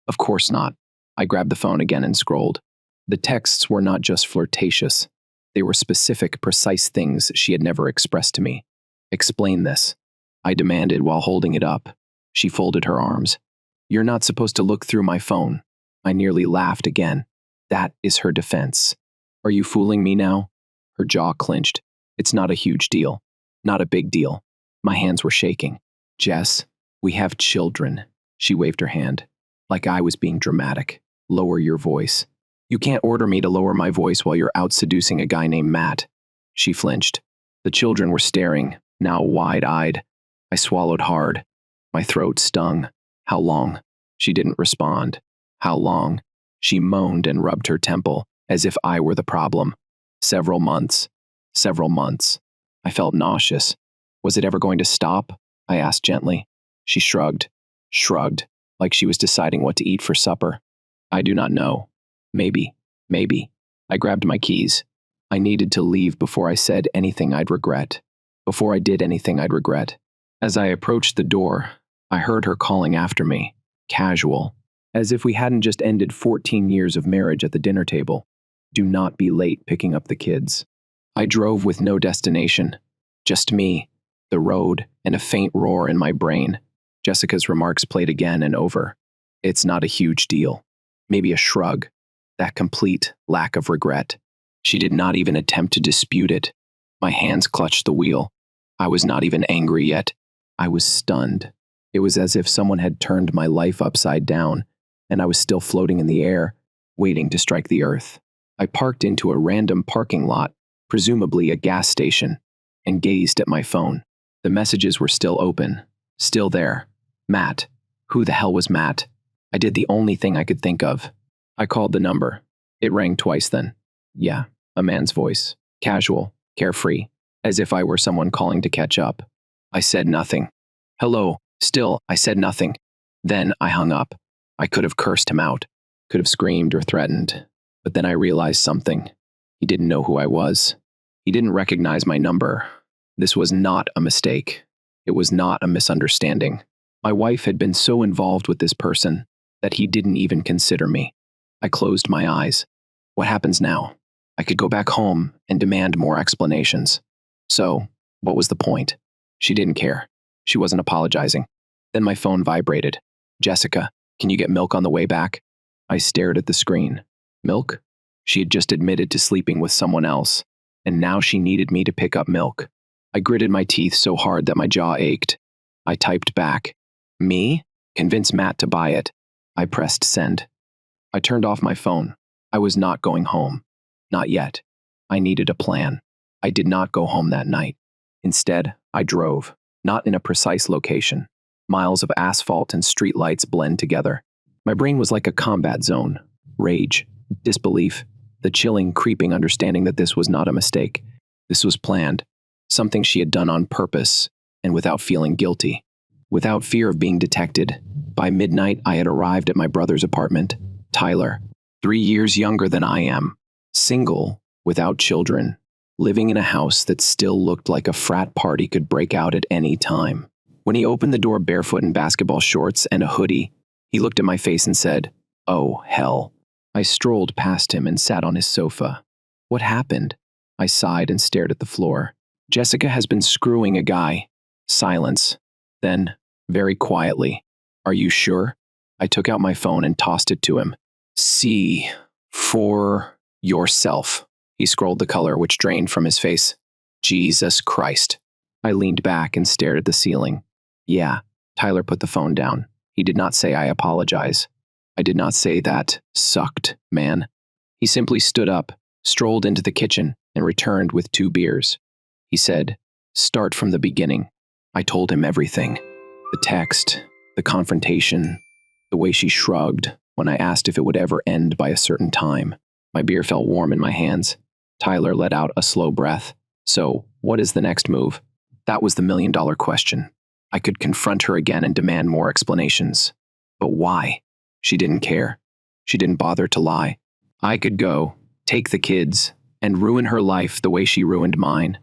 Of course not. I grabbed the phone again and scrolled. The texts were not just flirtatious. They were specific, precise things she had never expressed to me. Explain this, I demanded while holding it up. She folded her arms. You're not supposed to look through my phone. I nearly laughed again. That is her defense. Are you fooling me now? Her jaw clenched. It's not a huge deal. Not a big deal. My hands were shaking. Jess, we have children. She waved her hand. Like I was being dramatic. Lower your voice. You can't order me to lower my voice while you're out seducing a guy named Matt. She flinched. The children were staring, now wide-eyed. I swallowed hard. My throat stung. How long? She didn't respond. How long? She moaned and rubbed her temple, as if I were the problem. Several months. Several months. I felt nauseous. Was it ever going to stop? I asked gently. She shrugged. Shrugged, like she was deciding what to eat for supper. I do not know. Maybe. I grabbed my keys. I needed to leave before I said anything I'd regret. Before I did anything I'd regret. As I approached the door, I heard her calling after me. Casual. As if we hadn't just ended 14 years of marriage at the dinner table. Do not be late picking up the kids. I drove with no destination. Just me, the road, and a faint roar in my brain. Jessica's remarks played again and over. It's not a huge deal. Maybe a shrug. That complete lack of regret. She did not even attempt to dispute it. My hands clutched the wheel. I was not even angry yet. I was stunned. It was as if someone had turned my life upside down, and I was still floating in the air, waiting to strike the earth. I parked into a random parking lot, presumably a gas station, and gazed at my phone. The messages were still open. Still there. Matt. Who the hell was Matt? I did the only thing I could think of. I called the number. It rang twice then. Yeah, a man's voice. Casual, carefree, as if I were someone calling to catch up. I said nothing. Hello. Still, I said nothing. Then I hung up. I could have cursed him out. Could have screamed or threatened. But then I realized something. He didn't know who I was. He didn't recognize my number. This was not a mistake. It was not a misunderstanding. My wife had been so involved with this person that he didn't even consider me. I closed my eyes. What happens now? I could go back home and demand more explanations. So, what was the point? She didn't care. She wasn't apologizing. Then my phone vibrated. Jessica, can you get milk on the way back? I stared at the screen. Milk? She had just admitted to sleeping with someone else, and now she needed me to pick up milk. I gritted my teeth so hard that my jaw ached. I typed back. Me? Convince Matt to buy it. I pressed send. I turned off my phone. I was not going home. Not yet. I needed a plan. I did not go home that night. Instead, I drove, not in a precise location. Miles of asphalt and streetlights blend together. My brain was like a combat zone. Rage, disbelief, the chilling, creeping understanding that this was not a mistake. This was planned. Something she had done on purpose, and without feeling guilty. without fear of being detected. By midnight, I had arrived at my brother's apartment. Tyler, 3 years younger than I am, single, without children, living in a house that still looked like a frat party could break out at any time. When he opened the door barefoot in basketball shorts and a hoodie, he looked at my face and said, "Oh, hell." I strolled past him and sat on his sofa. "What happened?" I sighed and stared at the floor. "Jessica has been screwing a guy." Silence. Then, very quietly, "Are you sure?" I took out my phone and tossed it to him. "See for yourself." He scrolled the color, which drained from his face. "Jesus Christ." I leaned back and stared at the ceiling. "Yeah." Tyler put the phone down. He did not say I apologize. I did not say that sucked, man. He simply stood up, strolled into the kitchen, and returned with 2 beers. He said, "Start from the beginning." I told him everything. The text, the confrontation, the way she shrugged when I asked if it would ever end by a certain time. My beer felt warm in my hands. Tyler let out a slow breath. "So, what is the next move?" That was the million-dollar question. I could confront her again and demand more explanations. But why? She didn't care. She didn't bother to lie. I could go, take the kids, and ruin her life the way she ruined mine.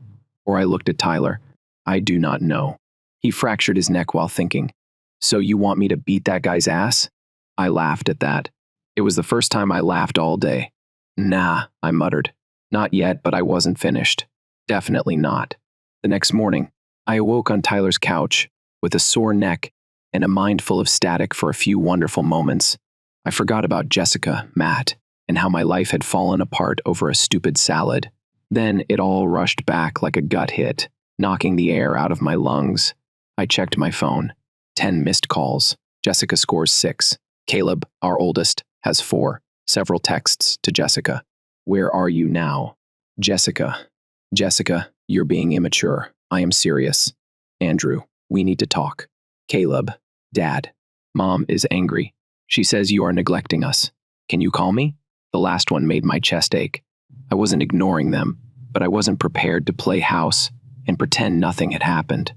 Or I looked at Tyler. I do not know. He fractured his neck while thinking. "So you want me to beat that guy's ass?" I laughed at that. It was the first time I laughed all day. "Nah," I muttered. Not yet, but I wasn't finished. Definitely not. The next morning, I awoke on Tyler's couch with a sore neck and a mind full of static for a few wonderful moments. I forgot about Jessica, Matt, and how my life had fallen apart over a stupid salad. Then it all rushed back like a gut hit, knocking the air out of my lungs. I checked my phone. 10 missed calls. Jessica scores 6. Caleb, our oldest, has 4. Several texts to Jessica. "Where are you now?" Jessica. "Jessica, you're being immature. I am serious." Andrew, "We need to talk." Caleb, "Dad, Mom is angry. She says you are neglecting us. Can you call me?" The last one made my chest ache. I wasn't ignoring them, but I wasn't prepared to play house and pretend nothing had happened.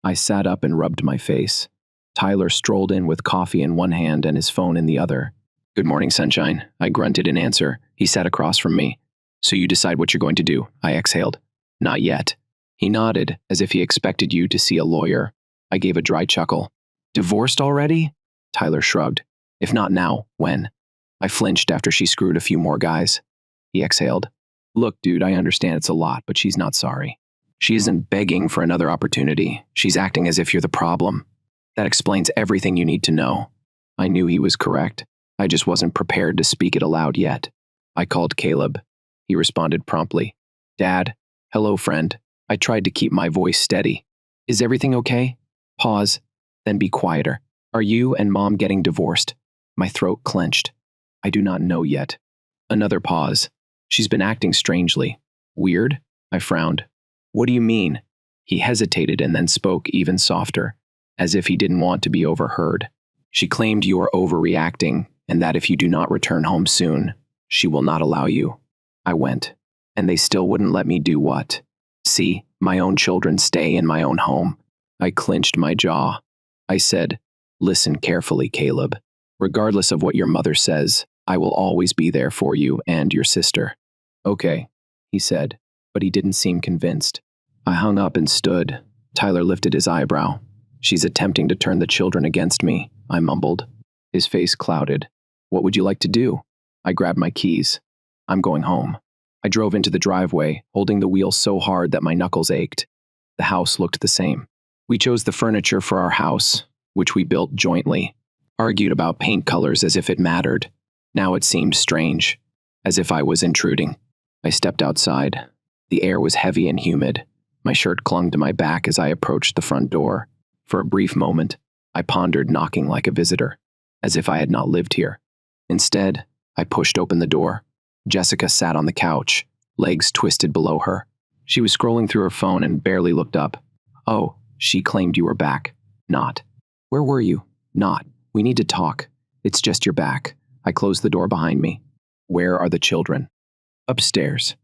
I sat up and rubbed my face. Tyler strolled in with coffee in one hand and his phone in the other. "Good morning, sunshine," I grunted in answer. He sat across from me. "So you decide what you're going to do," I exhaled. "Not yet." He nodded, as if he expected you to see a lawyer. I gave a dry chuckle. "Divorced already?" Tyler shrugged. "If not now, when?" I flinched after she screwed a few more guys. He exhaled. "Look, dude, I understand it's a lot, but she's not sorry. She isn't begging for another opportunity. She's acting as if you're the problem. That explains everything you need to know." I knew he was correct. I just wasn't prepared to speak it aloud yet. I called Caleb. He responded promptly. "Dad, hello, friend." I tried to keep my voice steady. "Is everything okay?" Pause, then be quieter. "Are you and Mom getting divorced?" My throat clenched. "I do not know yet." Another pause. "She's been acting strangely." "Weird?" I frowned. "What do you mean?" He hesitated and then spoke even softer, as if he didn't want to be overheard. "She claimed you are overreacting, and that if you do not return home soon, she will not allow you." I went, and they still wouldn't let me do what? See, my own children stay in my own home. I clenched my jaw. I said, "Listen carefully, Caleb. Regardless of what your mother says, I will always be there for you and your sister." "Okay," he said, but he didn't seem convinced. I hung up and stood. Tyler lifted his eyebrow. "She's attempting to turn the children against me," I mumbled. His face clouded. "What would you like to do?" I grabbed my keys. "I'm going home." I drove into the driveway, holding the wheel so hard that my knuckles ached. The house looked the same. We chose the furniture for our house, which we built jointly, argued about paint colors as if it mattered. Now it seemed strange, as if I was intruding. I stepped outside. The air was heavy and humid. My shirt clung to my back as I approached the front door. For a brief moment, I pondered knocking like a visitor, as if I had not lived here. Instead, I pushed open the door. Jessica sat on the couch, legs twisted below her. She was scrolling through her phone and barely looked up. "Oh, she claimed you were back." "Not." "Where were you?" "Not. We need to talk. It's just your back." I closed the door behind me. "Where are the children?" "Upstairs."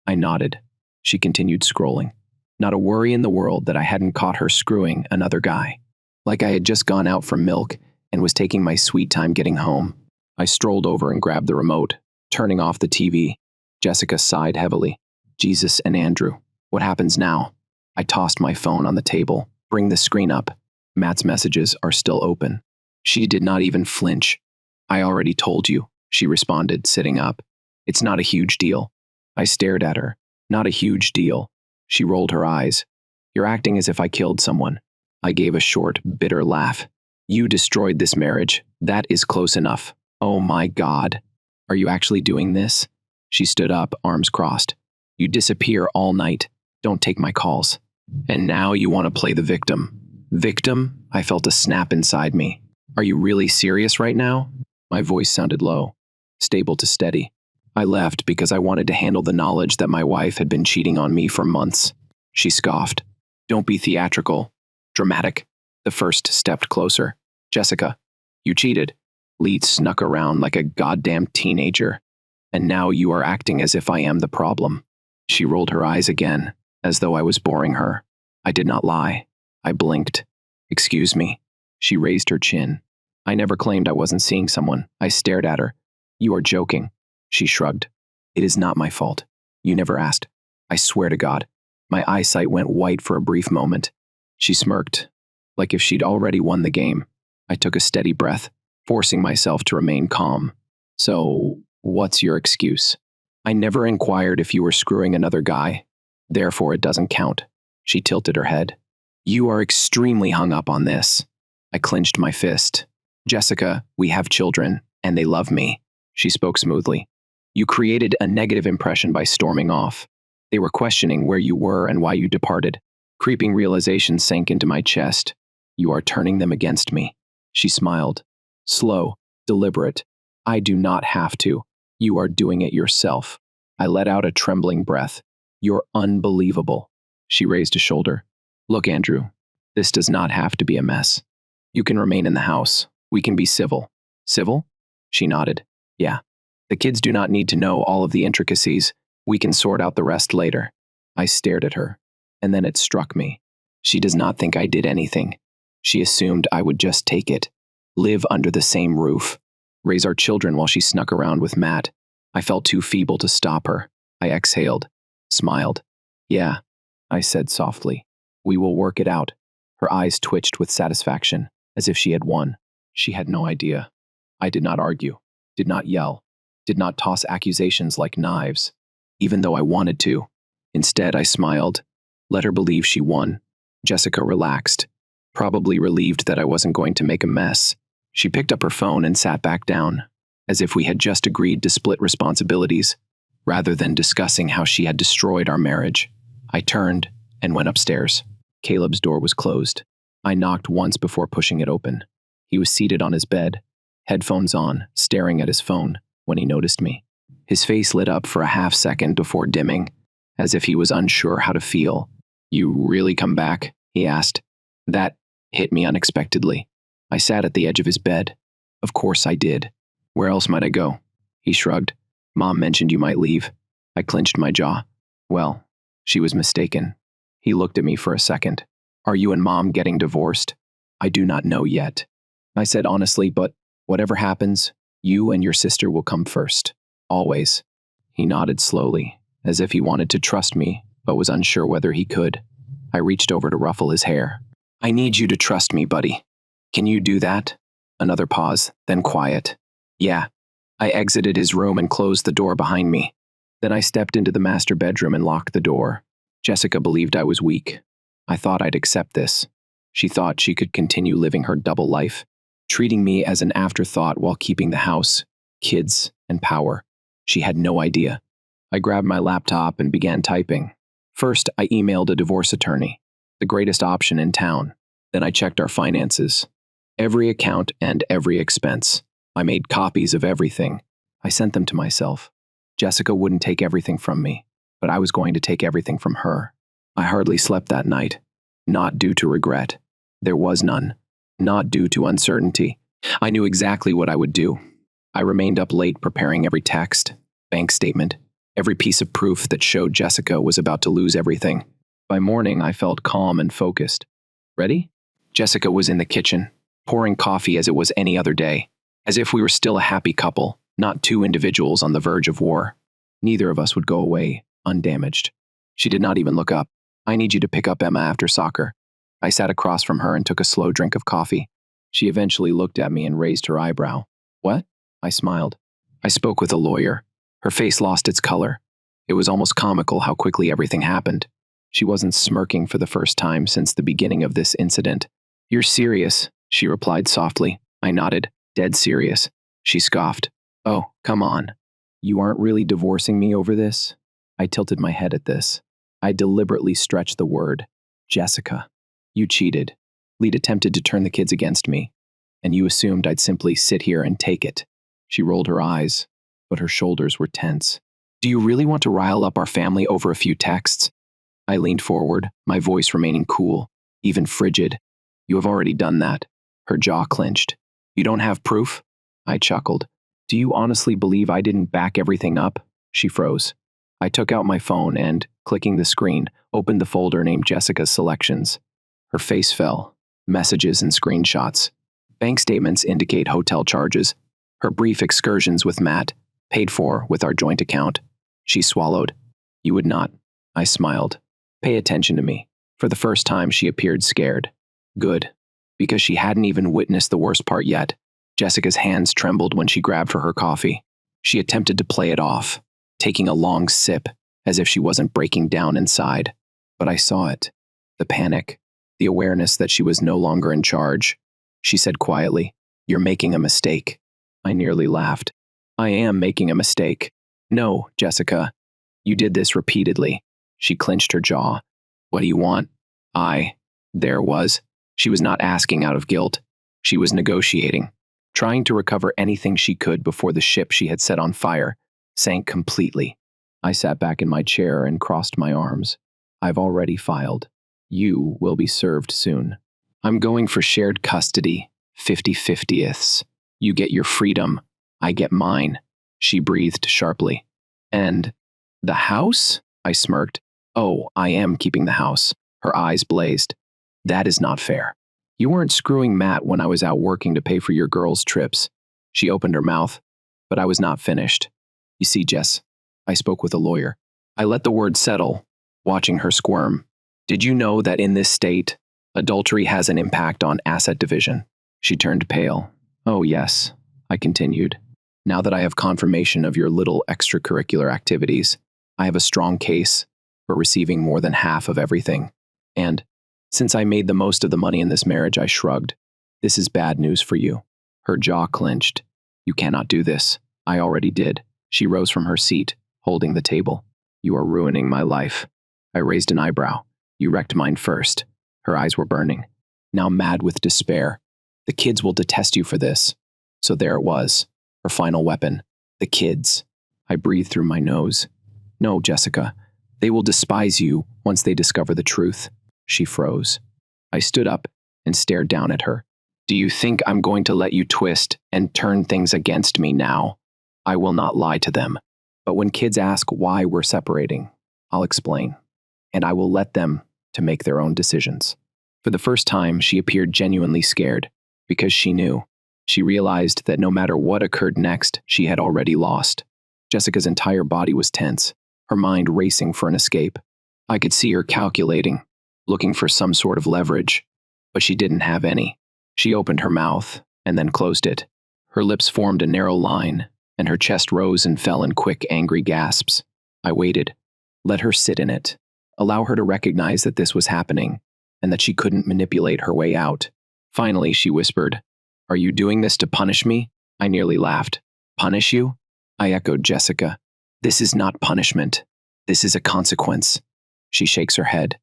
I nodded. She continued scrolling. Not a worry in the world that I hadn't caught her screwing another guy. like I had just gone out for milk and was taking my sweet time getting home. I strolled over and grabbed the remote, turning off the TV. Jessica sighed heavily. Jesus and Andrew. What happens now? I tossed my phone on the table. Bring the screen up. Matt's messages are still open. She did not even flinch. I already told you, she responded, sitting up. It's not a huge deal. I stared at her. Not a huge deal. She rolled her eyes. You're acting as if I killed someone. I gave a short, bitter laugh. You destroyed this marriage. That is close enough. Oh my God. Are you actually doing this? She stood up, arms crossed. You disappear all night. Don't take my calls. And now you want to play the victim. Victim? I felt a snap inside me. Are you really serious right now? My voice sounded low, stable to steady. I left because I wanted to handle the knowledge that my wife had been cheating on me for months. She scoffed. Don't be theatrical. Dramatic. The first stepped closer. Jessica, you cheated. Leeds snuck around like a goddamn teenager. And now you are acting as if I am the problem. She rolled her eyes again, as though I was boring her. I did not lie. I blinked. Excuse me. She raised her chin. I never claimed I wasn't seeing someone. I stared at her. You are joking. She shrugged. It is not my fault. You never asked. I swear to God. My eyesight went white for a brief moment. She smirked, like if she'd already won the game. I took a steady breath, forcing myself to remain calm. So, what's your excuse? I never inquired if you were screwing another guy. Therefore, it doesn't count. She tilted her head. You are extremely hung up on this. I clenched my fist. Jessica, we have children, and they love me. She spoke smoothly. You created a negative impression by storming off. They were questioning where you were and why you departed. Creeping realization sank into my chest. You are turning them against me. She smiled. Slow, deliberate. I do not have to. You are doing it yourself. I let out a trembling breath. You're unbelievable. She raised a shoulder. Look, Andrew, this does not have to be a mess. You can remain in the house. We can be civil. Civil? She nodded. Yeah. The kids do not need to know all of the intricacies. We can sort out the rest later. I stared at her, and then it struck me. She does not think I did anything. She assumed I would just take it. Live under the same roof. Raise our children while she snuck around with Matt. I felt too feeble to stop her. I exhaled, smiled. Yeah, I said softly. We will work it out. Her eyes twitched with satisfaction, as if she had won. She had no idea. I did not argue, did not yell, did not toss accusations like knives, even though I wanted to. Instead, I smiled, let her believe she won. Jessica relaxed, probably relieved that I wasn't going to make a mess. She picked up her phone and sat back down, as if we had just agreed to split responsibilities, rather than discussing how she had destroyed our marriage. I turned and went upstairs. Caleb's door was closed. I knocked once before pushing it open. He was seated on his bed, headphones on, staring at his phone, when he noticed me. His face lit up for a half-second before dimming, as if he was unsure how to feel. You really come back? He asked. That hit me unexpectedly. I sat at the edge of his bed. Of course I did. Where else might I go? He shrugged. Mom mentioned you might leave. I clenched my jaw. Well, she was mistaken. He looked at me for a second. Are you and Mom getting divorced? I do not know yet. I said honestly, but whatever happens, you and your sister will come first. Always. He nodded slowly, as if he wanted to trust me, but was unsure whether he could. I reached over to ruffle his hair. I need you to trust me, buddy. Can you do that? Another pause, then quiet. Yeah. I exited his room and closed the door behind me. Then I stepped into the master bedroom and locked the door. Jessica believed I was weak. I thought I'd accept this. She thought she could continue living her double life, treating me as an afterthought while keeping the house, kids, and power. She had no idea. I grabbed my laptop and began typing. First, I emailed a divorce attorney, the greatest option in town. Then I checked our finances. Every account and every expense. I made copies of everything. I sent them to myself. Jessica wouldn't take everything from me, but I was going to take everything from her. I hardly slept that night. Not due to regret. There was none. Not due to uncertainty. I knew exactly what I would do. I remained up late preparing every text, bank statement, every piece of proof that showed Jessica was about to lose everything. By morning, I felt calm and focused. Ready? Jessica was in the kitchen, pouring coffee as it was any other day, as if we were still a happy couple, not two individuals on the verge of war. Neither of us would go away undamaged. She did not even look up. I need you to pick up Emma after soccer. I sat across from her and took a slow drink of coffee. She eventually looked at me and raised her eyebrow. What? I smiled. I spoke with a lawyer. Her face lost its color. It was almost comical how quickly everything happened. She wasn't smirking for the first time since the beginning of this incident. You're serious, she replied softly. I nodded. Dead serious. She scoffed. Oh, come on. You aren't really divorcing me over this? I tilted my head at this. I deliberately stretched the word. Jessica. You cheated. Lead attempted to turn the kids against me, and you assumed I'd simply sit here and take it. She rolled her eyes, but her shoulders were tense. Do you really want to rile up our family over a few texts? I leaned forward, my voice remaining cool, even frigid. You have already done that. Her jaw clenched. You don't have proof? I chuckled. Do you honestly believe I didn't back everything up? She froze. I took out my phone and, clicking the screen, opened the folder named Jessica's Selections. Her face fell. Messages and screenshots. Bank statements indicate hotel charges. Her brief excursions with Matt, paid for with our joint account. She swallowed. You would not. I smiled. Pay attention to me. For the first time, she appeared scared. Good. Because she hadn't even witnessed the worst part yet. Jessica's hands trembled when she grabbed for her coffee. She attempted to play it off, taking a long sip, as if she wasn't breaking down inside. But I saw it. The panic. The awareness that she was no longer in charge. She said quietly, You're making a mistake. I nearly laughed. I am making a mistake. No, Jessica. You did this repeatedly. She clenched her jaw. What do you want? There was. She was not asking out of guilt. She was negotiating, trying to recover anything she could before the ship she had set on fire sank completely. I sat back in my chair and crossed my arms. I've already filed. You will be served soon. I'm going for shared custody, 50-50ths. You get your freedom. I get mine. She breathed sharply. And the house? I smirked. Oh, I am keeping the house. Her eyes blazed. That is not fair. You weren't screwing Matt when I was out working to pay for your girls' trips. She opened her mouth, but I was not finished. You see, Jess, I spoke with a lawyer. I let the word settle, watching her squirm. Did you know that in this state, adultery has an impact on asset division? She turned pale. Oh, yes, I continued. Now that I have confirmation of your little extracurricular activities, I have a strong case for receiving more than half of everything. And since I made the most of the money in this marriage, I shrugged. This is bad news for you. Her jaw clenched. You cannot do this. I already did. She rose from her seat, holding the table. You are ruining my life. I raised an eyebrow. You wrecked mine first. Her eyes were burning. Now mad with despair. The kids will detest you for this. So there it was. Her final weapon. The kids. I breathed through my nose. No, Jessica. They will despise you once they discover the truth. She froze. I stood up and stared down at her. Do you think I'm going to let you twist and turn things against me now? I will not lie to them. But when kids ask why we're separating, I'll explain. And I will let them to make their own decisions. For the first time, she appeared genuinely scared, because she knew. She realized that no matter what occurred next, she had already lost. Jessica's entire body was tense, her mind racing for an escape. I could see her calculating, looking for some sort of leverage, but she didn't have any. She opened her mouth and then closed it. Her lips formed a narrow line, and her chest rose and fell in quick, angry gasps. I waited. Let her sit in it. Allow her to recognize that this was happening, and that she couldn't manipulate her way out. Finally, she whispered, Are you doing this to punish me? I nearly laughed. Punish you? I echoed Jessica. This is not punishment. This is a consequence. She shakes her head.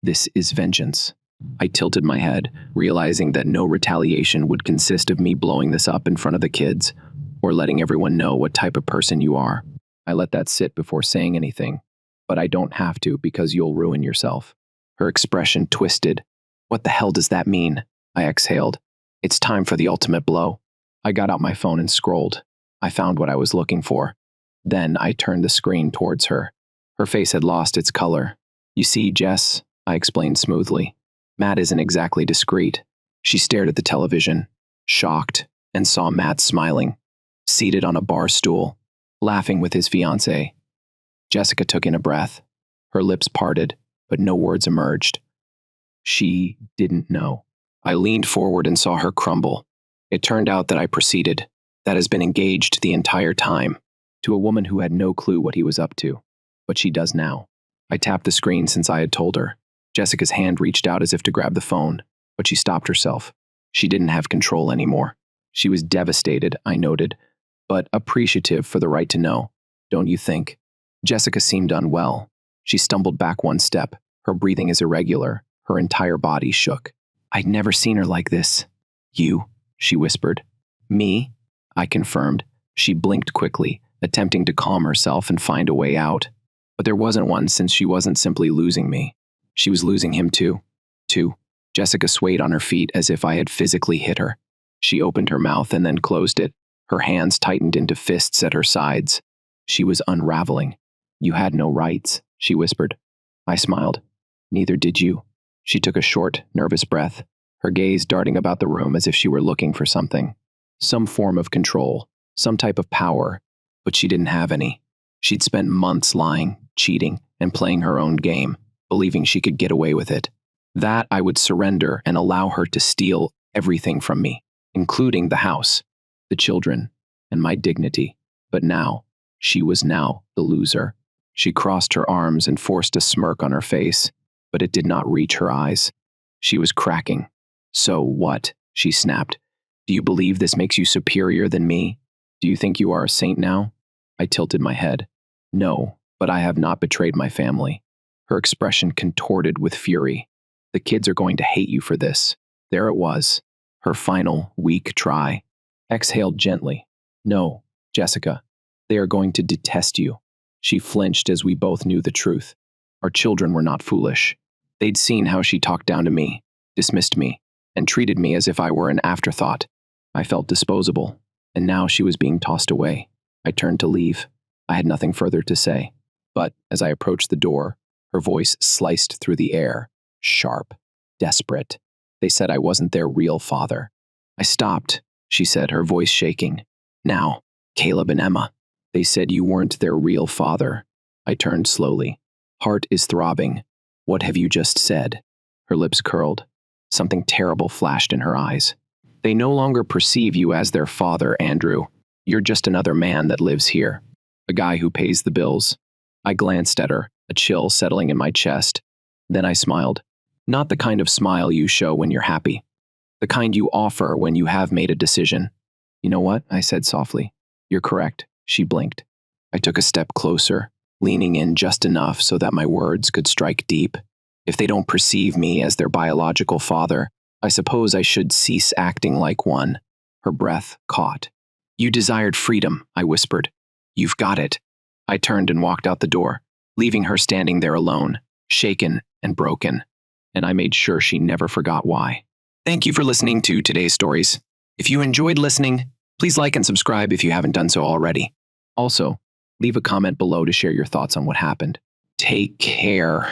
This is vengeance. I tilted my head, realizing that no retaliation would consist of me blowing this up in front of the kids, or letting everyone know what type of person you are. I let that sit before saying anything, but I don't have to because you'll ruin yourself. Her expression twisted. What the hell does that mean? I exhaled. It's time for the ultimate blow. I got out my phone and scrolled. I found what I was looking for. Then I turned the screen towards her. Her face had lost its color. You see, Jess, I explained smoothly, Matt isn't exactly discreet. She stared at the television, shocked, and saw Matt smiling, seated on a bar stool, laughing with his fiancée. Jessica took in a breath. Her lips parted, but no words emerged. She didn't know. I leaned forward and saw her crumble. It turned out that I proceeded, that has been engaged the entire time, to a woman who had no clue what he was up to. But she does now. I tapped the screen since I had told her. Jessica's hand reached out as if to grab the phone, but she stopped herself. She didn't have control anymore. She was devastated, I noted, but appreciative for the right to know. Don't you think? Jessica seemed unwell. She stumbled back one step. Her breathing is irregular. Her entire body shook. I'd never seen her like this. You? She whispered. Me? I confirmed. She blinked quickly, attempting to calm herself and find a way out. But there wasn't one, since she wasn't simply losing me. She was losing him too. Jessica swayed on her feet as if I had physically hit her. She opened her mouth and then closed it. Her hands tightened into fists at her sides. She was unraveling. You had no rights, she whispered. I smiled. Neither did you. She took a short, nervous breath, her gaze darting about the room as if she were looking for something. Some form of control, some type of power, but she didn't have any. She'd spent months lying, cheating, and playing her own game, believing she could get away with it. That I would surrender and allow her to steal everything from me, including the house, the children, and my dignity. But now, she was now the loser. She crossed her arms and forced a smirk on her face, but it did not reach her eyes. She was cracking. So what? She snapped. Do you believe this makes you superior than me? Do you think you are a saint now? I tilted my head. No, but I have not betrayed my family. Her expression contorted with fury. The kids are going to hate you for this. There it was. Her final, weak try. Exhaled gently. No, Jessica. They are going to detest you. She flinched as we both knew the truth. Our children were not foolish. They'd seen how she talked down to me, dismissed me, and treated me as if I were an afterthought. I felt disposable, and now she was being tossed away. I turned to leave. I had nothing further to say, but as I approached the door, her voice sliced through the air, sharp, desperate. They said I wasn't their real father. I stopped, she said, her voice shaking. Now, Caleb and Emma. They said you weren't their real father. I turned slowly. Heart is throbbing. What have you just said? Her lips curled. Something terrible flashed in her eyes. They no longer perceive you as their father, Andrew. You're just another man that lives here. A guy who pays the bills. I glanced at her, a chill settling in my chest. Then I smiled. Not the kind of smile you show when you're happy. The kind you offer when you have made a decision. You know what? I said softly. You're correct. She blinked. I took a step closer, leaning in just enough so that my words could strike deep. If they don't perceive me as their biological father, I suppose I should cease acting like one. Her breath caught. You desired freedom, I whispered. You've got it. I turned and walked out the door, leaving her standing there alone, shaken and broken. And I made sure she never forgot why. Thank you for listening to today's stories. If you enjoyed listening, please like and subscribe if you haven't done so already. Also, leave a comment below to share your thoughts on what happened. Take care.